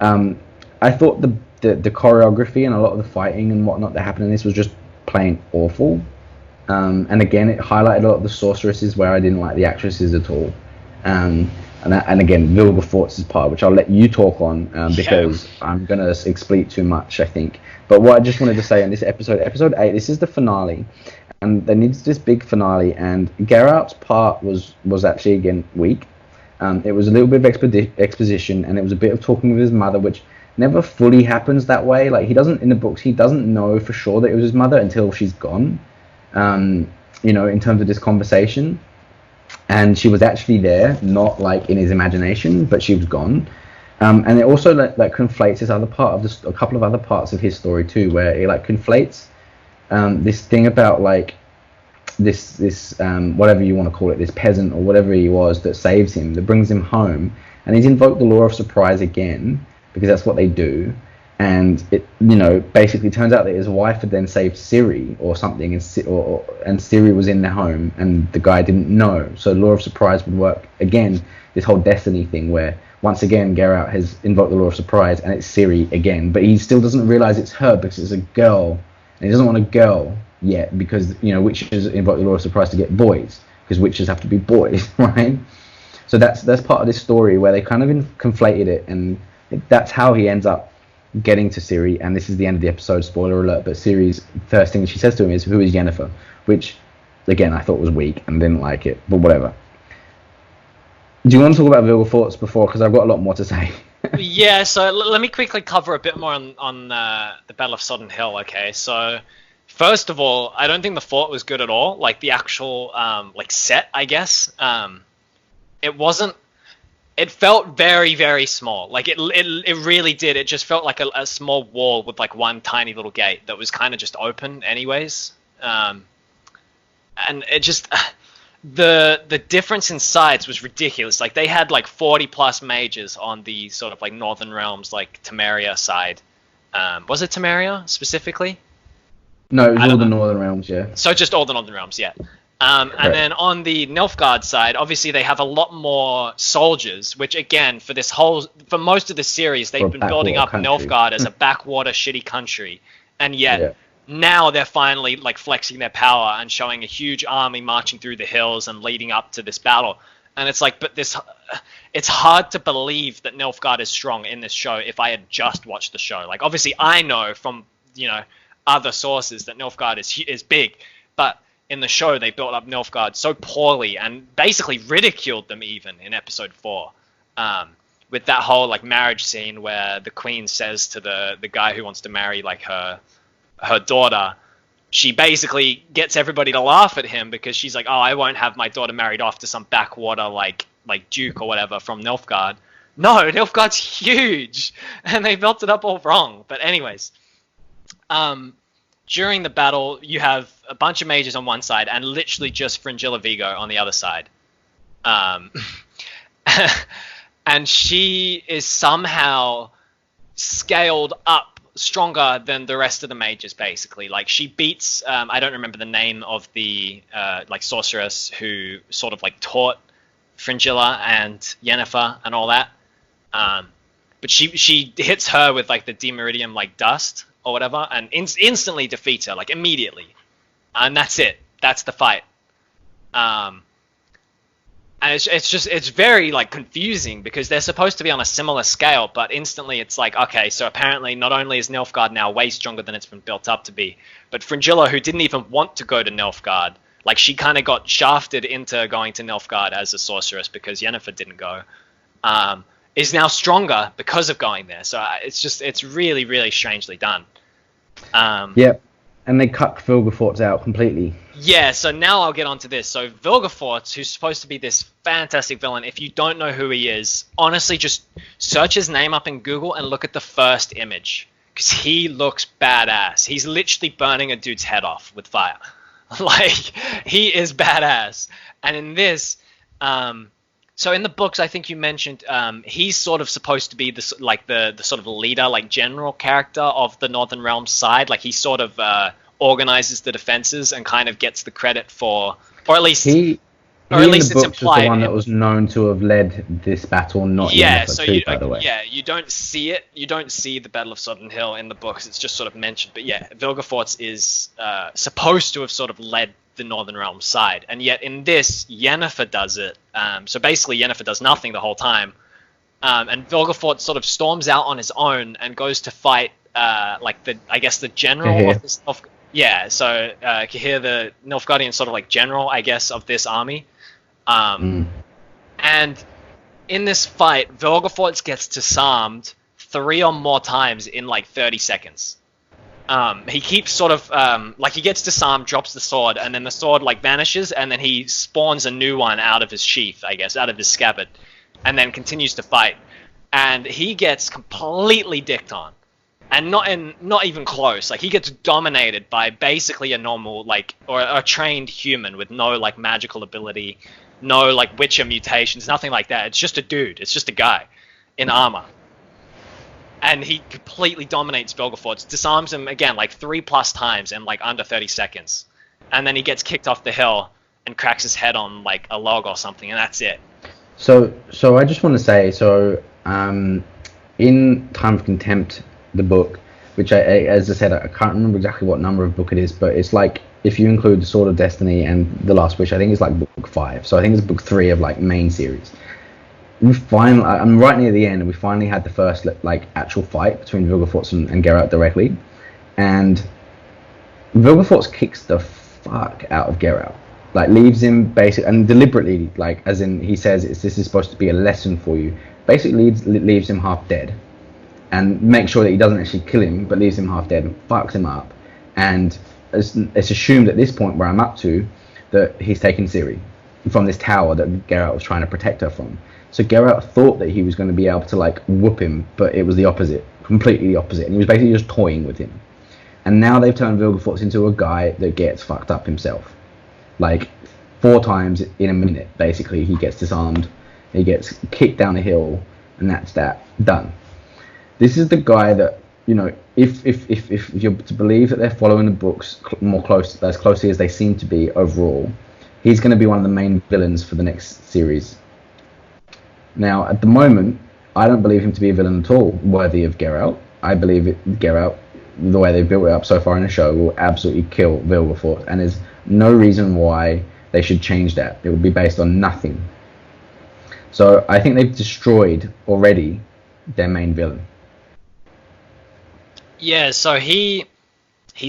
Speaker 1: I thought the choreography and a lot of the fighting and whatnot that happened in this was just plain awful. And again, it highlighted a lot of the sorceresses where I didn't like the actresses at all. And again, Vilgefortz's part, which I'll let you talk on, because I'm going to explain too much, I think. But what I just wanted to say on this episode 8, this is the finale. And there needs this big finale, and Geralt's part was actually, again, weak. It was a little bit of exposition, and it was a bit of talking with his mother, which never fully happens that way. Like, in the books, he doesn't know for sure that it was his mother until she's gone, in terms of this conversation. And she was actually there, not like in his imagination, but she was gone. And it also like conflates this other part of a couple of other parts of his story too, where it like conflates this thing about like this whatever you want to call it, this peasant or whatever he was that saves him, that brings him home, and he's invoked the law of surprise again, because that's what they do. and it, basically turns out that his wife had then saved Ciri or something, and Ciri was in their home, and the guy didn't know. So law of surprise would work again. This whole destiny thing, where once again Geralt has invoked the law of surprise, and it's Ciri again, but he still doesn't realize it's her because it's a girl, and he doesn't want a girl yet because witches invoke the law of surprise to get boys, because witches have to be boys, right? So that's part of this story where they kind of conflated it, and that's how he ends up getting to Ciri. And this is the end of the episode, spoiler alert, but Ciri's first thing she says to him is, "Who is Yennefer?" Which again I thought was weak and didn't like it, but whatever. Do you want to talk about Vilgefortz before, because I've got a lot more to say?
Speaker 2: Yeah, so let me quickly cover a bit more on the Battle of Sodden Hill. Okay, so first of all, I don't think the fort was good at all, like the actual set, I guess. It wasn't. It felt very, very small. Like it really did. It just felt like a small wall with like one tiny little gate that was kind of just open, anyways. And it just the difference in sides was ridiculous. Like they had like 40 plus mages on the sort of like Northern Realms, like Temeria side. Was it Temeria specifically?
Speaker 1: No, it was all the Northern Realms, yeah.
Speaker 2: So just all the Northern Realms, yeah. And then on the Nilfgaard side, obviously they have a lot more soldiers, which again, for most of the series, they've been building up Nilfgaard as a backwater shitty country. And yet now they're finally like flexing their power and showing a huge army marching through the hills and leading up to this battle. And it's like, it's hard to believe that Nilfgaard is strong in this show if I had just watched the show. Like obviously I know from, other sources that Nilfgaard is big, but in the show, they built up Nilfgaard so poorly and basically ridiculed them even in episode 4. With that whole like marriage scene where the queen says to the guy who wants to marry like her daughter, she basically gets everybody to laugh at him because she's like, "Oh, I won't have my daughter married off to some backwater like duke or whatever from Nilfgaard." No, Nilfgaard's huge, and they built it up all wrong. But anyways, during the battle, you have a bunch of mages on one side and literally just Fringilla Vigo on the other side. And she is somehow scaled up stronger than the rest of the mages, basically. Like, she beats, I don't remember the name of the, sorceress who sort of, taught Fringilla and Yennefer and all that. But she hits her with, the Demiridium, dust or whatever, and instantly defeats her, immediately. And that's it. That's the fight. And it's very confusing because they're supposed to be on a similar scale, but instantly it's okay, so apparently not only is Nilfgaard now way stronger than it's been built up to be, but Fringilla, who didn't even want to go to Nilfgaard, she kind of got shafted into going to Nilfgaard as a sorceress because Yennefer didn't go, is now stronger because of going there. So it's really, really strangely done.
Speaker 1: Yep. And they cut Vilgefortz out completely.
Speaker 2: Yeah, so now I'll get onto this. So Vilgefortz, who's supposed to be this fantastic villain, if you don't know who he is, honestly just search his name up in Google and look at the first image. Because he looks badass. He's literally burning a dude's head off with fire. He is badass. And in this, so in the books, I think you mentioned, he's sort of supposed to be the sort of leader, general character of the Northern Realms side. He sort of organizes the defenses and kind of gets the credit for, or at least it's implied.
Speaker 1: The one that was known to have led this battle, not Yennefer, by the way.
Speaker 2: Yeah, you don't see it. You don't see the Battle of Sodden Hill in the books. It's just sort of mentioned. But yeah, Vilgefortz is supposed to have sort of led the Northern Realms side, and yet in this, Yennefer does it. So basically, Yennefer does nothing the whole time, and Vilgefortz sort of storms out on his own and goes to fight, the general of this. So Cahir, the Nilfgaardian sort of general, I guess, of this army. And in this fight, Vilgefortz gets disarmed 3 or more times in 30 seconds. He keeps sort of, he gets disarmed, drops the sword, and then the sword, vanishes, and then he spawns a new one out of his sheath, I guess, out of his scabbard, and then continues to fight. And he gets completely dicked on. And not even close. He gets dominated by basically a normal, or a trained human with no, magical ability, no, Witcher mutations, nothing like that. It's just a dude. It's just a guy in armor. and he completely dominates Vilgefortz, disarms him again like 3+ times in like under 30 seconds, and then he gets kicked off the hill and cracks his head on like a log or something, and that's it.
Speaker 1: So I just want to say, in Time of Contempt, the book, which as I said, I can't remember exactly what number of book it is, but it's like, if you include the Sword of Destiny and the Last Wish, I think it's like book 5. So I think it's book 3 of like main series. I'm right near the end, and we finally had the first like actual fight between Vilgefortz and Geralt directly, and Vilgefortz kicks the fuck out of Geralt, like leaves him basically, and deliberately, like as in he says this is supposed to be a lesson for you. Basically leaves him half dead, and makes sure that he doesn't actually kill him, but leaves him half dead and fucks him up. And it's assumed at this point where I'm up to that he's taken Ciri from this tower that Geralt was trying to protect her from. So Geralt thought that he was going to be able to like whoop him, but it was the opposite, completely the opposite, and he was basically just toying with him. And now they've turned Vilgefortz into a guy that gets fucked up himself. Like 4 times in a minute, basically, he gets disarmed, he gets kicked down a hill, and that's that, done. This is the guy that, you know, if you're to believe that they're following the books as closely as they seem to be overall, he's going to be one of the main villains for the next series. Now, at the moment, I don't believe him to be a villain at all worthy of Geralt. I believe Geralt, the way they've built it up so far in the show, will absolutely kill Vilgefortz, and there's no reason why they should change that. It would be based on nothing. So I think they've destroyed already their main villain.
Speaker 2: Yeah, so he's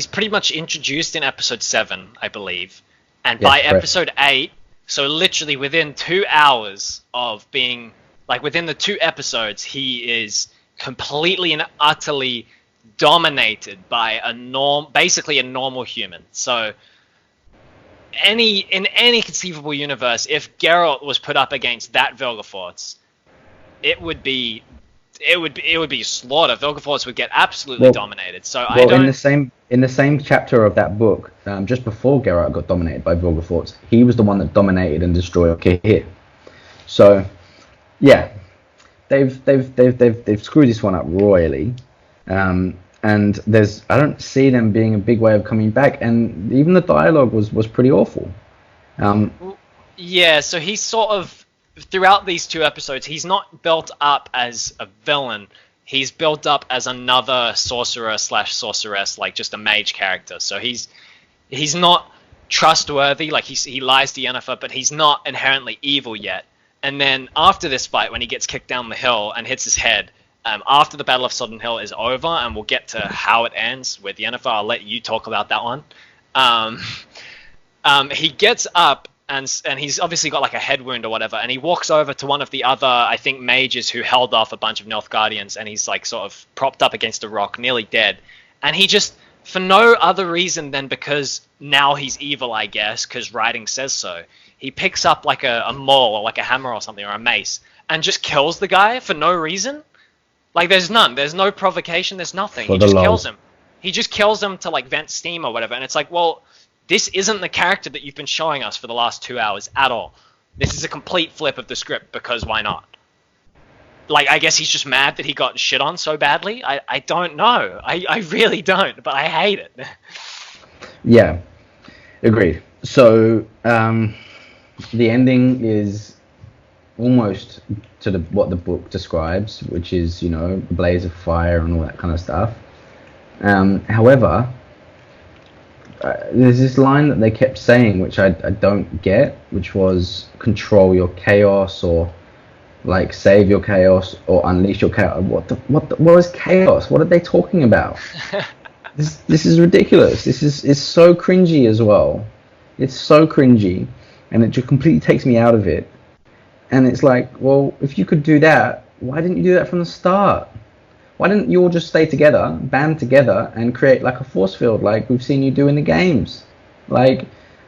Speaker 2: pretty much introduced in episode 7, I believe, and
Speaker 1: Yes,
Speaker 2: by
Speaker 1: correct.
Speaker 2: episode 8, so literally within 2 hours of being, like within the 2 episodes, he is completely and utterly dominated by basically a normal human. So in any conceivable universe, if Geralt was put up against that Vilgefortz, it would be slaughter. Vilgefortz would get absolutely dominated. So I don't.
Speaker 1: In the same chapter of that book, just before Geralt got dominated by Vilgefortz, he was the one that dominated and destroyed Cahir. So, yeah, they've screwed this one up royally, and I don't see them being a big way of coming back. And even the dialogue was pretty awful.
Speaker 2: Yeah, so he's sort of, throughout these 2 episodes, he's not built up as a villain. He's built up as another sorcerer/sorceress, like just a mage character. So he's not trustworthy. Like he lies to Yennefer, but he's not inherently evil yet. And then after this fight, when he gets kicked down the hill and hits his head, after the Battle of Sodden Hill is over, and we'll get to how it ends with Yennefer. I'll let you talk about that one. He gets up. And he's obviously got like a head wound or whatever, and he walks over to one of the other, I think, mages who held off a bunch of Nilfgaardians, and he's like sort of propped up against a rock, nearly dead. And he just, for no other reason than because now he's evil, I guess, because writing says so, he picks up like a maul or like a hammer or something, or a mace, and just kills the guy for no reason. Like there's no provocation, there's nothing. He just kills him. He just kills him to like vent steam or whatever, and it's like, well, this isn't the character that you've been showing us for the last 2 hours at all. This is a complete flip of the script, because why not? Like, I guess he's just mad that he got shit on so badly? I don't know. I really don't, but I hate it.
Speaker 1: Yeah, agreed. So, the ending is almost to what the book describes, which is, you know, a blaze of fire and all that kind of stuff. However, there's this line that they kept saying, which I don't get, which was control your chaos, or like save your chaos, or unleash your chaos. What is chaos? What are they talking about? This is ridiculous. It's so cringy as well. It's so cringy, and it just completely takes me out of it. And it's like, well, if you could do that, why didn't you do that from the start? Why didn't you all just stay together, band together, and create like a force field like we've seen you do in the games? Like,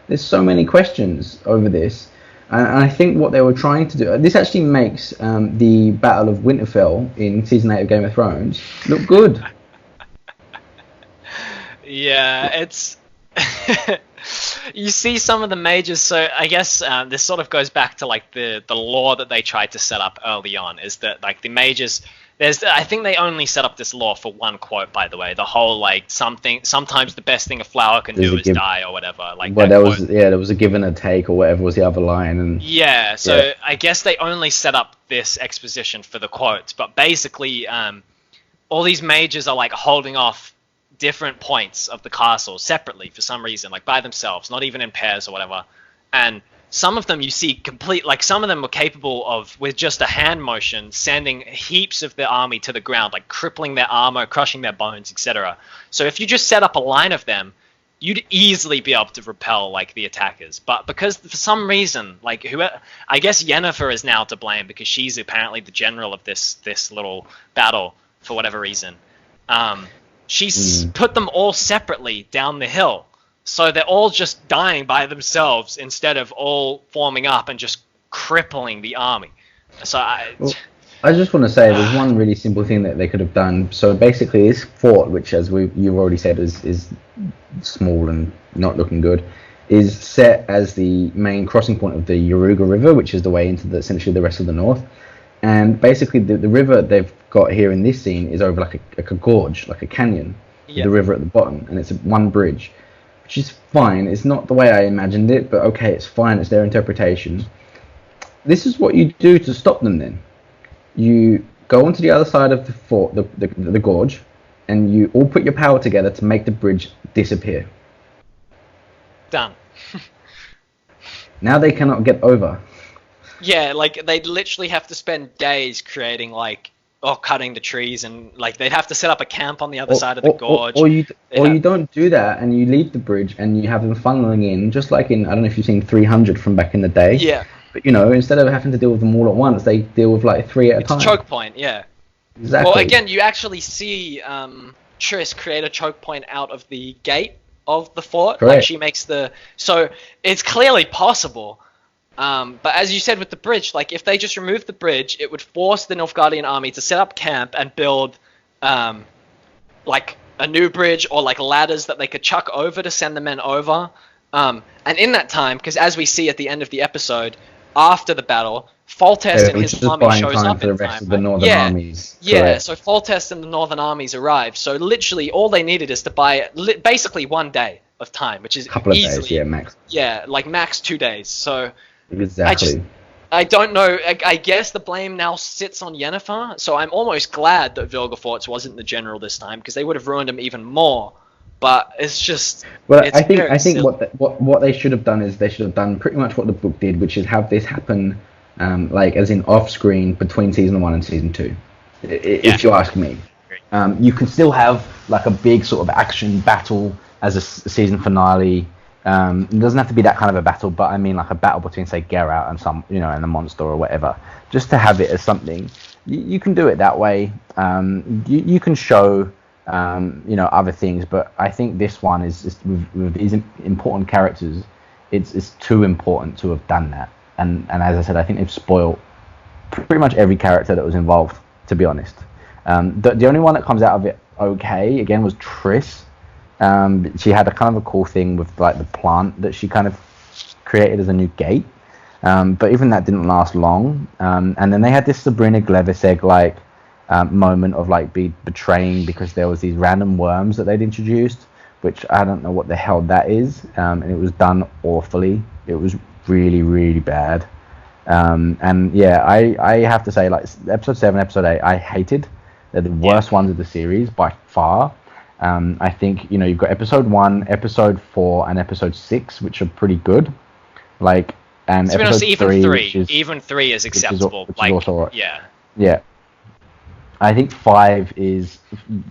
Speaker 1: there's so many questions over this. And I think what they were trying to do, this actually makes the Battle of Winterfell in Season 8 of Game of Thrones look good.
Speaker 2: Yeah, it's... you see some of the mages. So I guess this sort of goes back to like the law that they tried to set up early on. Is that like the mages? I think they only set up this law for one quote, by the way. The whole like sometimes the best thing a flower can do is die or whatever. Like
Speaker 1: well, there was a give and a take or whatever was the other line, and
Speaker 2: so I guess they only set up this exposition for the quotes, but basically, all these mages are like holding off different points of the castle separately for some reason, like by themselves, not even in pairs or whatever, and some of them you see like some of them were capable of, with just a hand motion, sending heaps of their army to the ground, like crippling their armor, crushing their bones, etc. So if you just set up a line of them, you'd easily be able to repel like the attackers. But because for some reason, like I guess Yennefer is now to blame because she's apparently the general of this little battle for whatever reason. She's put them all separately down the hill. So they're all just dying by themselves instead of all forming up and just crippling the army. So I
Speaker 1: just want to say there's one really simple thing that they could have done. So basically this fort, which as you've already said is small and not looking good, is set as the main crossing point of the Yaruga River, which is the way into essentially the rest of the north. And basically the river they've got here in this scene is over like a gorge, like a canyon, with the river at the bottom, and it's one bridge. Which is fine. It's not the way I imagined it, but okay, it's fine. It's their interpretation. This is what you do to stop them then. You go onto the other side of the fort, the gorge, and you all put your power together to make the bridge disappear.
Speaker 2: Done.
Speaker 1: Now they cannot get over.
Speaker 2: Yeah, like they'd literally have to spend days creating cutting the trees, and like they'd have to set up a camp on the other side of the gorge.
Speaker 1: Or you don't do that, and you leave the bridge, and you have them funneling in, just like in, I don't know if you've seen 300 from back in the day.
Speaker 2: Yeah.
Speaker 1: But instead of having to deal with them all at once, they deal with like 3 at a time.
Speaker 2: It's a choke point, yeah.
Speaker 1: Exactly.
Speaker 2: Well, again, you actually see Triss create a choke point out of the gate of the fort.
Speaker 1: Correct.
Speaker 2: Like she makes so it's clearly possible. But as you said with the bridge, like if they just removed the bridge, it would force the Nilfgaardian army to set up camp and build like a new bridge or like ladders that they could chuck over to send the men over. And in that time, because as we see at the end of the episode, after the battle, Foltest and his army shows up
Speaker 1: for the rest of the northern armies.
Speaker 2: Yeah,
Speaker 1: Correct.
Speaker 2: so Foltest and the northern armies arrive. So literally all they needed is to buy basically 1 day of time, which is
Speaker 1: couple of
Speaker 2: easily,
Speaker 1: days, max.
Speaker 2: Yeah, like max 2 days. So
Speaker 1: exactly.
Speaker 2: I don't know. I guess the blame now sits on Yennefer. So I'm almost glad that Vilgefortz wasn't the general this time, because they would have ruined him even more. But it's just.
Speaker 1: Well, I think what they should have done is they should have done pretty much what the book did, which is have this happen, like as in off screen between season 1 and season 2. If you ask me, you can still have like a big sort of action battle as a season finale. It doesn't have to be that kind of a battle, but I mean like a battle between, say, Geralt and some, and a monster or whatever, just to have it as something. You can do it that way. You can show, other things, but I think this one is with these important characters, it's too important to have done that. And as I said, I think they've spoiled pretty much every character that was involved, to be honest. The only one that comes out of it okay, again, was Triss. She had a kind of a cool thing with like the plant that she kind of created as a new gate, but even that didn't last long. And then they had this Sabrina Gleviseg like moment of like betraying because there was these random worms that they'd introduced, which I don't know what the hell that is, and it was done awfully. It was really, really bad. And yeah, I have to say, like episode 7, episode 8, I hated. They're the worst ones of the series by far. I think you've got episode 1, episode 4, and episode 6, which are pretty good. Like, and
Speaker 2: so
Speaker 1: episode
Speaker 2: even 3 is acceptable.
Speaker 1: Which is also right.
Speaker 2: Yeah.
Speaker 1: I think 5 is.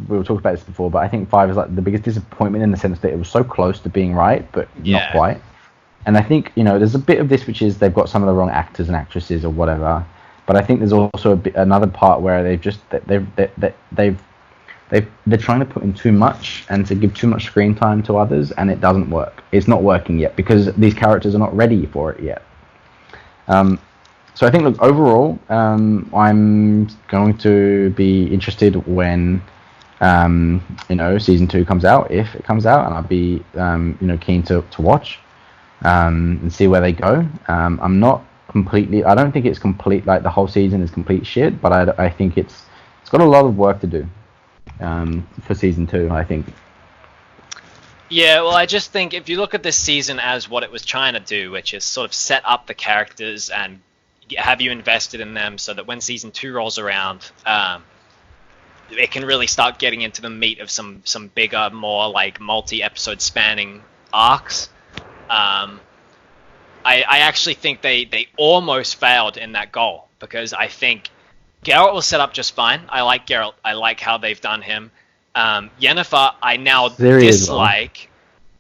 Speaker 1: We were talking about this before, but I think 5 is like the biggest disappointment in the sense that it was so close to being right, but not quite. And I think there's a bit of this which is they've got some of the wrong actors and actresses or whatever. But I think there's also another part where they're trying to put in too much and to give too much screen time to others, and it doesn't work. It's not working yet because these characters are not ready for it yet. So I think, look, overall, I'm going to be interested when season 2 comes out, if it comes out, and I'll be keen to watch. and see where they go. I'm not completely. I don't think it's complete. Like the whole season is complete shit, but I think it's got a lot of work to do for season 2. I think.
Speaker 2: Yeah, well, I just think if you look at this season as what it was trying to do, which is sort of set up the characters and have you invested in them so that when season 2 rolls around, it can really start getting into the meat of some bigger, more like multi-episode spanning arcs. I actually think they almost failed in that goal, because I think Geralt was set up just fine. I like Geralt. I like how they've done him. Yennefer, I now dislike.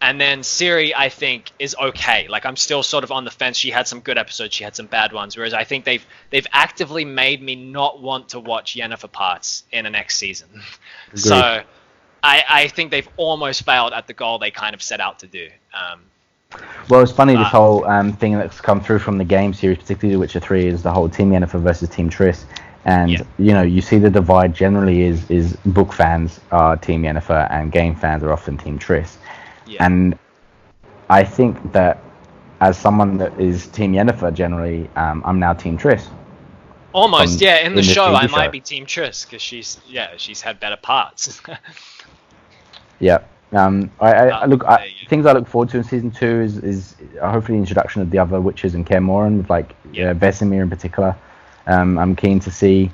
Speaker 2: And then Ciri, I think, is okay. Like, I'm still sort of on the fence. She had some good episodes. She had some bad ones. Whereas I think they've actively made me not want to watch Yennefer parts in the next season. Agreed. So I think they've almost failed at the goal they kind of set out to do.
Speaker 1: Well, it's funny, this whole thing that's come through from the game series, particularly Witcher 3, is the whole Team Yennefer versus Team Triss. And, you know, you see the divide generally is book fans are Team Yennefer and game fans are often Team Triss. Yeah. And I think that as someone that is Team Yennefer generally, I'm now Team Triss.
Speaker 2: Almost, yeah. In the show, I might be Team Triss because she's had better parts.
Speaker 1: Yeah. Things I look forward to in season 2 is hopefully the introduction of the other witches in Kaer Morhen, with Vesemir in particular. I'm keen to see.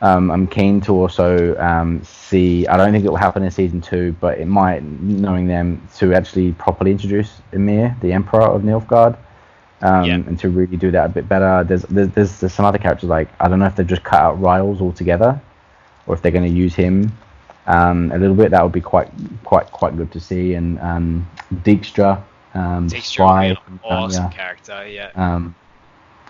Speaker 1: I'm keen to also see. I don't think it will happen in season 2, but it might, knowing them, to actually properly introduce Emir, the Emperor of Nilfgaard, and to really do that a bit better. There's some other characters, like, I don't know if they've just cut out Riles altogether, or if they're going to use him a little bit. That would be quite good to see. And Dijkstra,
Speaker 2: Dijkstra would be an awesome character. Yeah.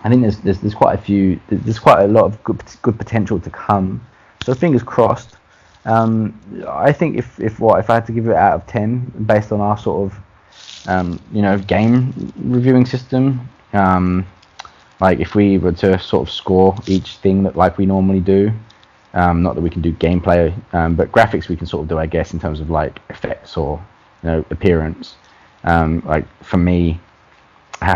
Speaker 1: I think there's quite a few. There's quite a lot of good potential to come. So fingers crossed. I think if I had to give it out of 10 based on our sort of game reviewing system, like if we were to sort of score each thing that like we normally do, not that we can do gameplay, but graphics we can sort of do, I guess, in terms of like effects or appearance. Like for me, I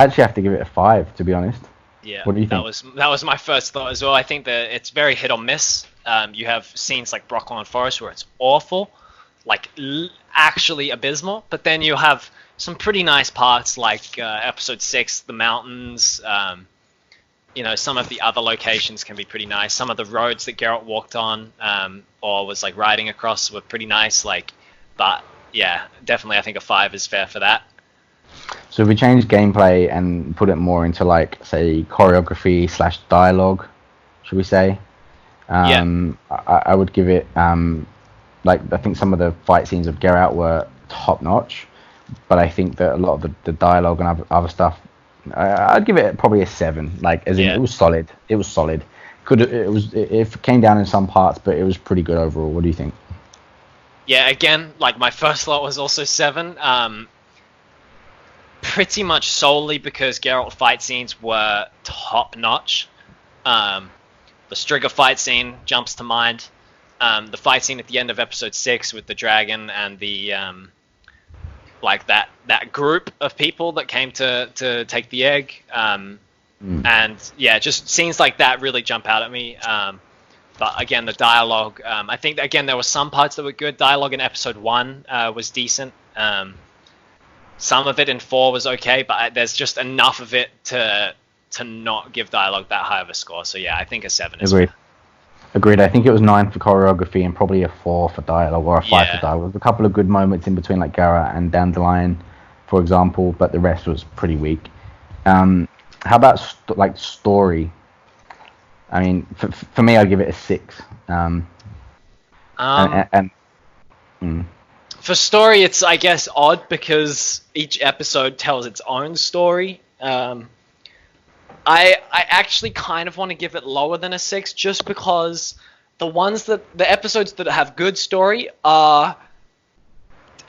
Speaker 1: actually have to give it a 5, to be honest.
Speaker 2: Yeah,
Speaker 1: what do you think?
Speaker 2: That was my first thought as well. I think that it's very hit or miss. You have scenes like Brok Forest where it's awful, like actually abysmal, but then you have some pretty nice parts like episode 6, the mountains. Some of the other locations can be pretty nice. Some of the roads that Geralt walked on or was like riding across were pretty nice. But yeah, definitely I think a 5 is fair for that.
Speaker 1: So if we change gameplay and put it more into, like, say, choreography / dialogue, should we say? I would give it, I think some of the fight scenes of Geralt were top notch, but I think that a lot of the dialogue and other stuff, I'd give it probably a 7. Like, as in, it was solid. It was solid. It came down in some parts, but it was pretty good overall. What do you think?
Speaker 2: Yeah, again, like my first thought was also 7. Pretty much solely because Geralt fight scenes were top notch. The Striga fight scene jumps to mind. The fight scene at the end of episode 6 with the dragon and the that group of people that came to take the egg. And yeah, just scenes like that really jump out at me. But again, the dialogue, I think again there were some parts that were good. Dialogue in episode 1 was decent. Some of it in 4 was okay, but there's just enough of it to not give dialogue that high of a score. So yeah, I think a 7 is
Speaker 1: Agreed. I think it was 9 for choreography and probably a 4 for dialogue, or a 5 for dialogue. There's a couple of good moments in between, like Geralt and Dandelion, for example, but the rest was pretty weak. How about story? I mean, for me, I'd give it a 6.
Speaker 2: For story, it's, I guess, odd because each episode tells its own story. I actually kind of want to give it lower than a 6 just because the episodes that have good story are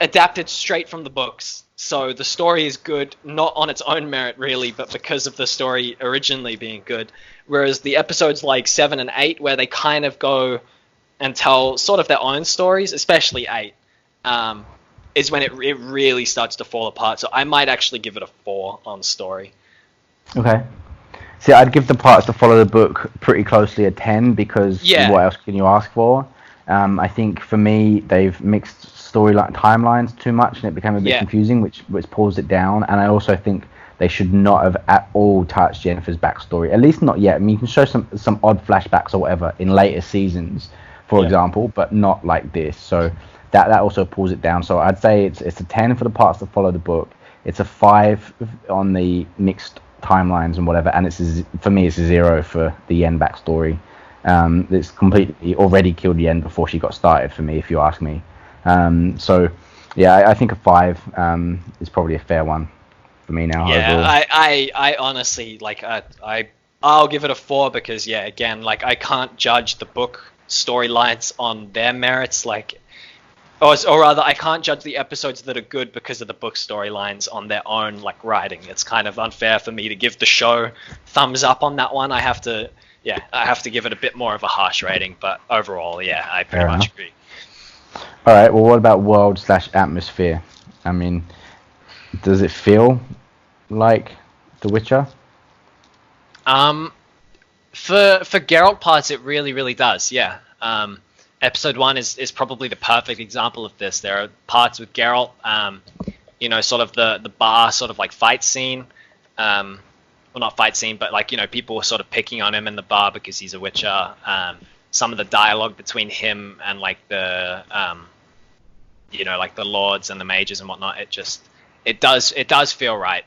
Speaker 2: adapted straight from the books. So the story is good, not on its own merit really, but because of the story originally being good. Whereas the episodes like 7 and 8, where they kind of go and tell sort of their own stories, especially 8, is when it really starts to fall apart. So I might actually give it a 4 on story.
Speaker 1: Okay. See, I'd give the parts that follow the book pretty closely a 10 because what else can you ask for? I think for me, they've mixed storyline timelines too much and it became a bit confusing, which pulls it down. And I also think they should not have at all touched Yennefer's backstory, at least not yet. I mean, you can show some odd flashbacks or whatever in later seasons, for example, but not like this. So that also pulls it down. So I'd say it's a 10 for the parts that follow the book. It's a 5 on the mixed timelines and whatever, and for me it's a 0 for the Yen backstory. It's completely already killed Yen before she got started for me, if you ask me. So yeah, I think a 5 is probably a fair one for me now.
Speaker 2: Yeah,
Speaker 1: overall.
Speaker 2: I honestly like I'll give it a 4 because again, like I can't judge the book storylines on their merits, like. Or rather, I can't judge the episodes that are good because of the book storylines on their own, like writing. It's kind of unfair for me to give the show thumbs up on that one. I have to give it a bit more of a harsh rating. But overall, I pretty much agree.
Speaker 1: All right. Well, what about world/atmosphere? I mean, does it feel like The Witcher?
Speaker 2: For Geralt parts, it really, really does. Yeah. Episode 1 is probably the perfect example of this. There are parts with Geralt, sort of the bar sort of like fight scene. Well, not fight scene, but like, people were sort of picking on him in the bar because he's a Witcher. Some of the dialogue between him and like the, like the lords and the mages and whatnot, it does feel right.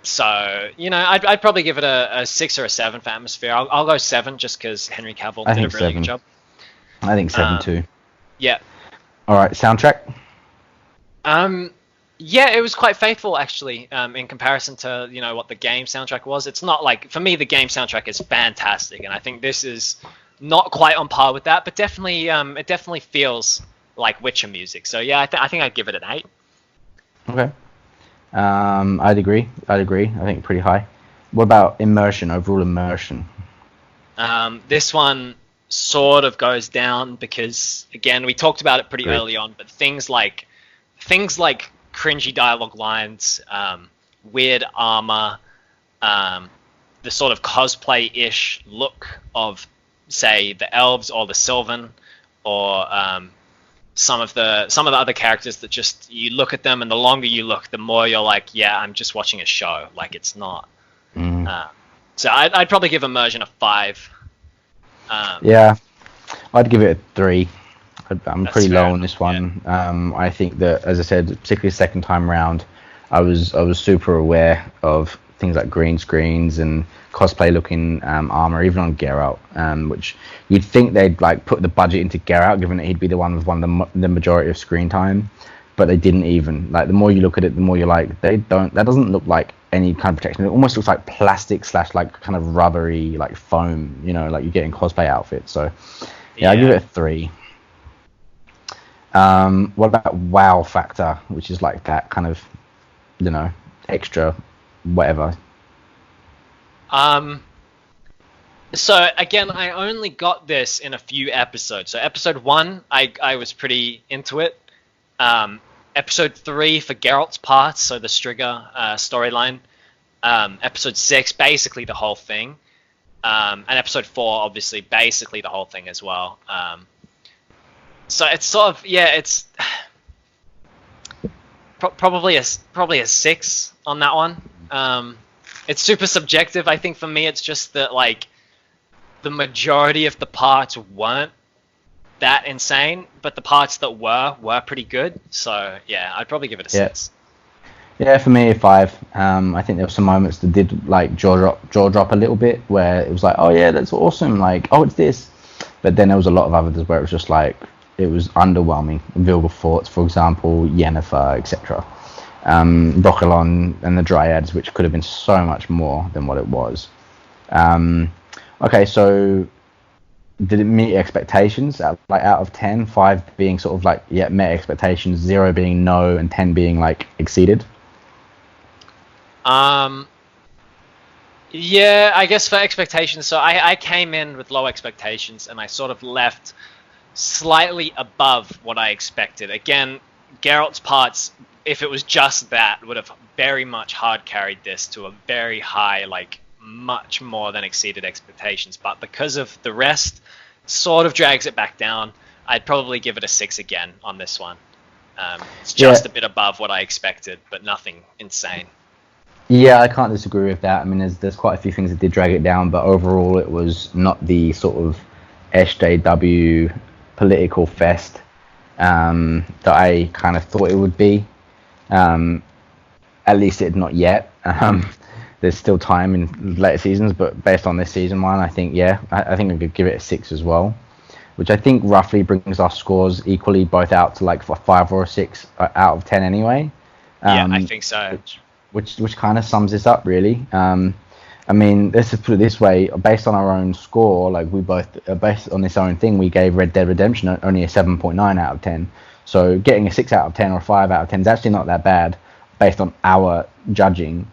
Speaker 2: So, I'd probably give it a 6 or a 7 for atmosphere. I'll go 7 just because Henry Cavill did a really good job.
Speaker 1: I think 7 too.
Speaker 2: Yeah.
Speaker 1: All right, soundtrack?
Speaker 2: Yeah, it was quite faithful actually, in comparison to, what the game soundtrack was. It's not like, for me, the game soundtrack is fantastic, and I think this is not quite on par with that, but definitely, it definitely feels like Witcher music. So yeah, I think I'd give it an 8.
Speaker 1: Okay. I'd agree. I think pretty high. What about overall immersion?
Speaker 2: This one sort of goes down because, again, we talked about it pretty early on, but things like cringy dialogue lines, weird armor, the sort of cosplay-ish look of, say, the elves or the Sylvan, or some of the other characters that just, you look at them and the longer you look, the more you're like, yeah, I'm just watching a show. Like, it's not. So I'd probably give immersion a 5.
Speaker 1: Yeah, I'd give it a 3. I'm pretty low on this one.
Speaker 2: Yeah.
Speaker 1: I think that, as I said, particularly second time round, I was super aware of things like green screens and cosplay looking armor, even on Geralt, which you'd think they'd like put the budget into Geralt, given that he'd be the one with the majority of screen time, but they didn't even. Like, the more you look at it, the more you're like, that doesn't look like any kind of protection. It almost looks like plastic / like kind of rubbery, like foam, like you get in cosplay outfits. So yeah, I give it a 3. What about wow factor, which is like that kind of, extra whatever?
Speaker 2: So again, I only got this in a few episodes. So episode 1, I was pretty into it. Episode 3 for Geralt's part, so the Striga storyline. Episode 6, basically the whole thing. And episode 4, obviously, basically the whole thing as well. So it's sort of, it's probably a 6 on that one. It's super subjective. I think for me, it's just that, like, the majority of the parts weren't that insane, but the parts that were pretty good. So yeah, I'd probably give it a 6.
Speaker 1: Yeah, for me, a 5. I think there were some moments that did like jaw drop a little bit, where it was like, oh yeah, that's awesome, like, oh, it's this. But then there was a lot of others where it was just like, it was underwhelming. Vilgefortz, for example, Yennefer, etc. Brokilon and the Dryads, which could have been so much more than what it was. Okay, so did it meet expectations? Like, out of 10, 5 being sort of like, yeah, met expectations, 0 being no, and 10 being like exceeded?
Speaker 2: Yeah, I guess for expectations. So I came in with low expectations, and I sort of left slightly above what I expected. Again, Geralt's parts, if it was just that, would have very much hard carried this to a very high, like much more than exceeded expectations. But because of the rest, sort of drags it back down. I'd probably give it a 6 again on this one. It's just a bit above what I expected, but nothing insane.
Speaker 1: Yeah, I can't disagree with that. I mean, there's quite a few things that did drag it down, but overall it was not the sort of SJW political fest that I kind of thought it would be. At least it's not yet. There's still time in later seasons, but based on this season one, I think, I think I could give it a 6 as well, which I think roughly brings our scores equally both out to like a 5 or a 6 out of 10 anyway.
Speaker 2: I think so.
Speaker 1: Which kind of sums this up, really. I mean, let's just put it this way: based on our own score, like we both, based on this own thing, we gave Red Dead Redemption only a 7.9 out of 10. So getting a 6 out of 10 or a 5 out of 10 is actually not that bad, based on our judging.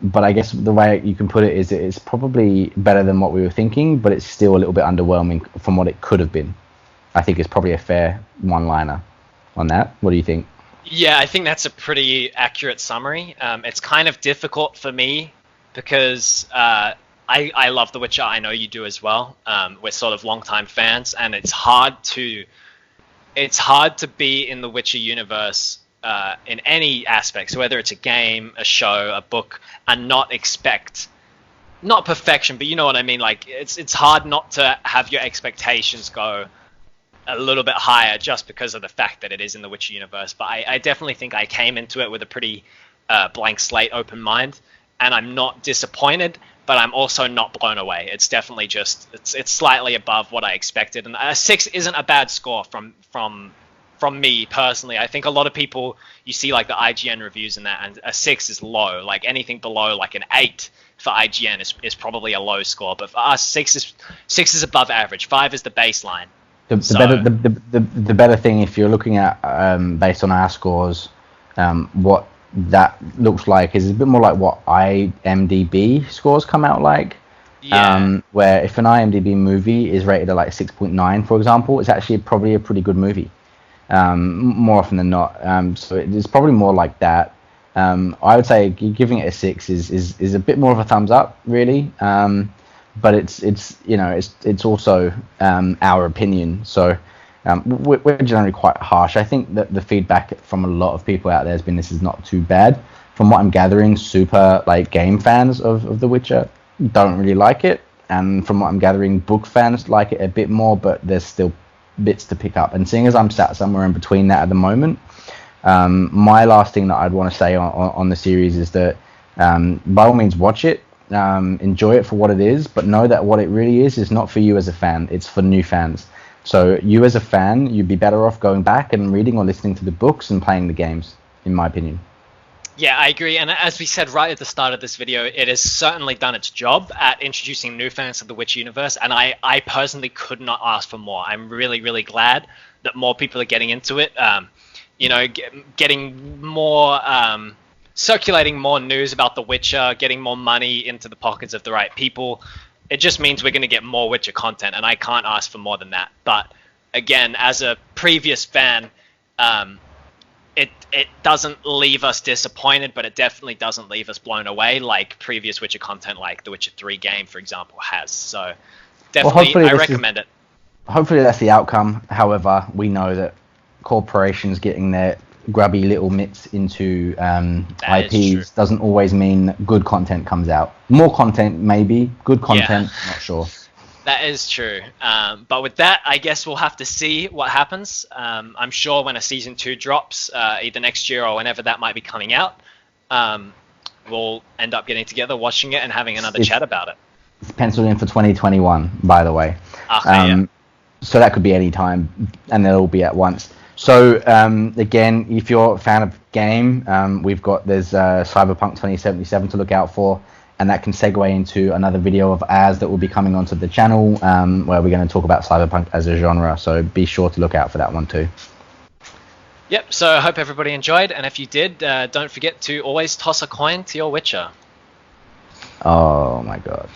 Speaker 1: But I guess the way you can put it is it's probably better than what we were thinking, but it's still a little bit underwhelming from what it could have been. I think it's probably a fair one-liner on that. What do you think?
Speaker 2: Yeah, I think that's a pretty accurate summary. It's kind of difficult for me because I love The Witcher. I know you do as well. We're sort of longtime fans, and it's hard to be in the Witcher universe in any aspect. So whether it's a game, a show, a book, and not perfection, but you know what I mean. Like it's hard not to have your expectations go a little bit higher just because of the fact that it is in the Witcher universe. But I definitely think I came into it with a pretty blank slate, open mind, and I'm not disappointed, but I'm also not blown away. It's definitely just it's slightly above what I expected, and a 6 isn't a bad score from me personally. I think a lot of people, you see like the IGN reviews and that, and a 6 is low. Like anything below like an 8 for IGN is probably a low score, but for us 6 is above average. 5 is the baseline. The better thing, if you're looking at based on our scores, what that looks like is a bit more like what IMDb scores come out like. Yeah. Where if an IMDb movie is rated at like 6.9, for example, it's actually probably a pretty good movie. More often than not. So it's probably more like that. I would say giving it a 6 is a bit more of a thumbs up, really. But it's also our opinion. So we're generally quite harsh. I think that the feedback from a lot of people out there has been this is not too bad. From what I'm gathering, super like game fans of The Witcher don't really like it, and from what I'm gathering, book fans like it a bit more. But there's still bits to pick up. And seeing as I'm sat somewhere in between that at the moment, my last thing that I'd want to say on the series is that by all means watch it. Enjoy it for what it is, but know that what it really is not for you as a fan, it's for new fans. So you as a fan, you'd be better off going back and reading or listening to the books and playing the games, in my opinion. Yeah, I agree, and as we said right at the start of this video, it has certainly done its job at introducing new fans to the Witcher universe, and I personally could not ask for more. I'm really, really glad that more people are getting into it, getting more circulating more news about The Witcher, getting more money into the pockets of the right people. It just means we're going to get more Witcher content, and I can't ask for more than that. But again, as a previous fan, it doesn't leave us disappointed, but it definitely doesn't leave us blown away like previous Witcher content, like the Witcher 3 game, for example, has. So definitely, I recommend it.
Speaker 1: Hopefully that's the outcome. However, we know that corporations getting their grubby little mitts into IPs doesn't always mean good content comes out. More content, maybe. Good content, not sure.
Speaker 2: That is true. But with that, I guess we'll have to see what happens. I'm sure when a season 2 drops, either next year or whenever that might be coming out, we'll end up getting together, watching it, and having another chat about it.
Speaker 1: It's penciled in for 2021, by the way.
Speaker 2: Okay,
Speaker 1: So that could be any time, and they'll all be at once. So again, if you're a fan of game, there's Cyberpunk 2077 to look out for, and that can segue into another video of ours that will be coming onto the channel, where we're going to talk about Cyberpunk as a genre. So be sure to look out for that one too.
Speaker 2: Yep. So I hope everybody enjoyed, and if you did, don't forget to always toss a coin to your Witcher.
Speaker 1: Oh my god.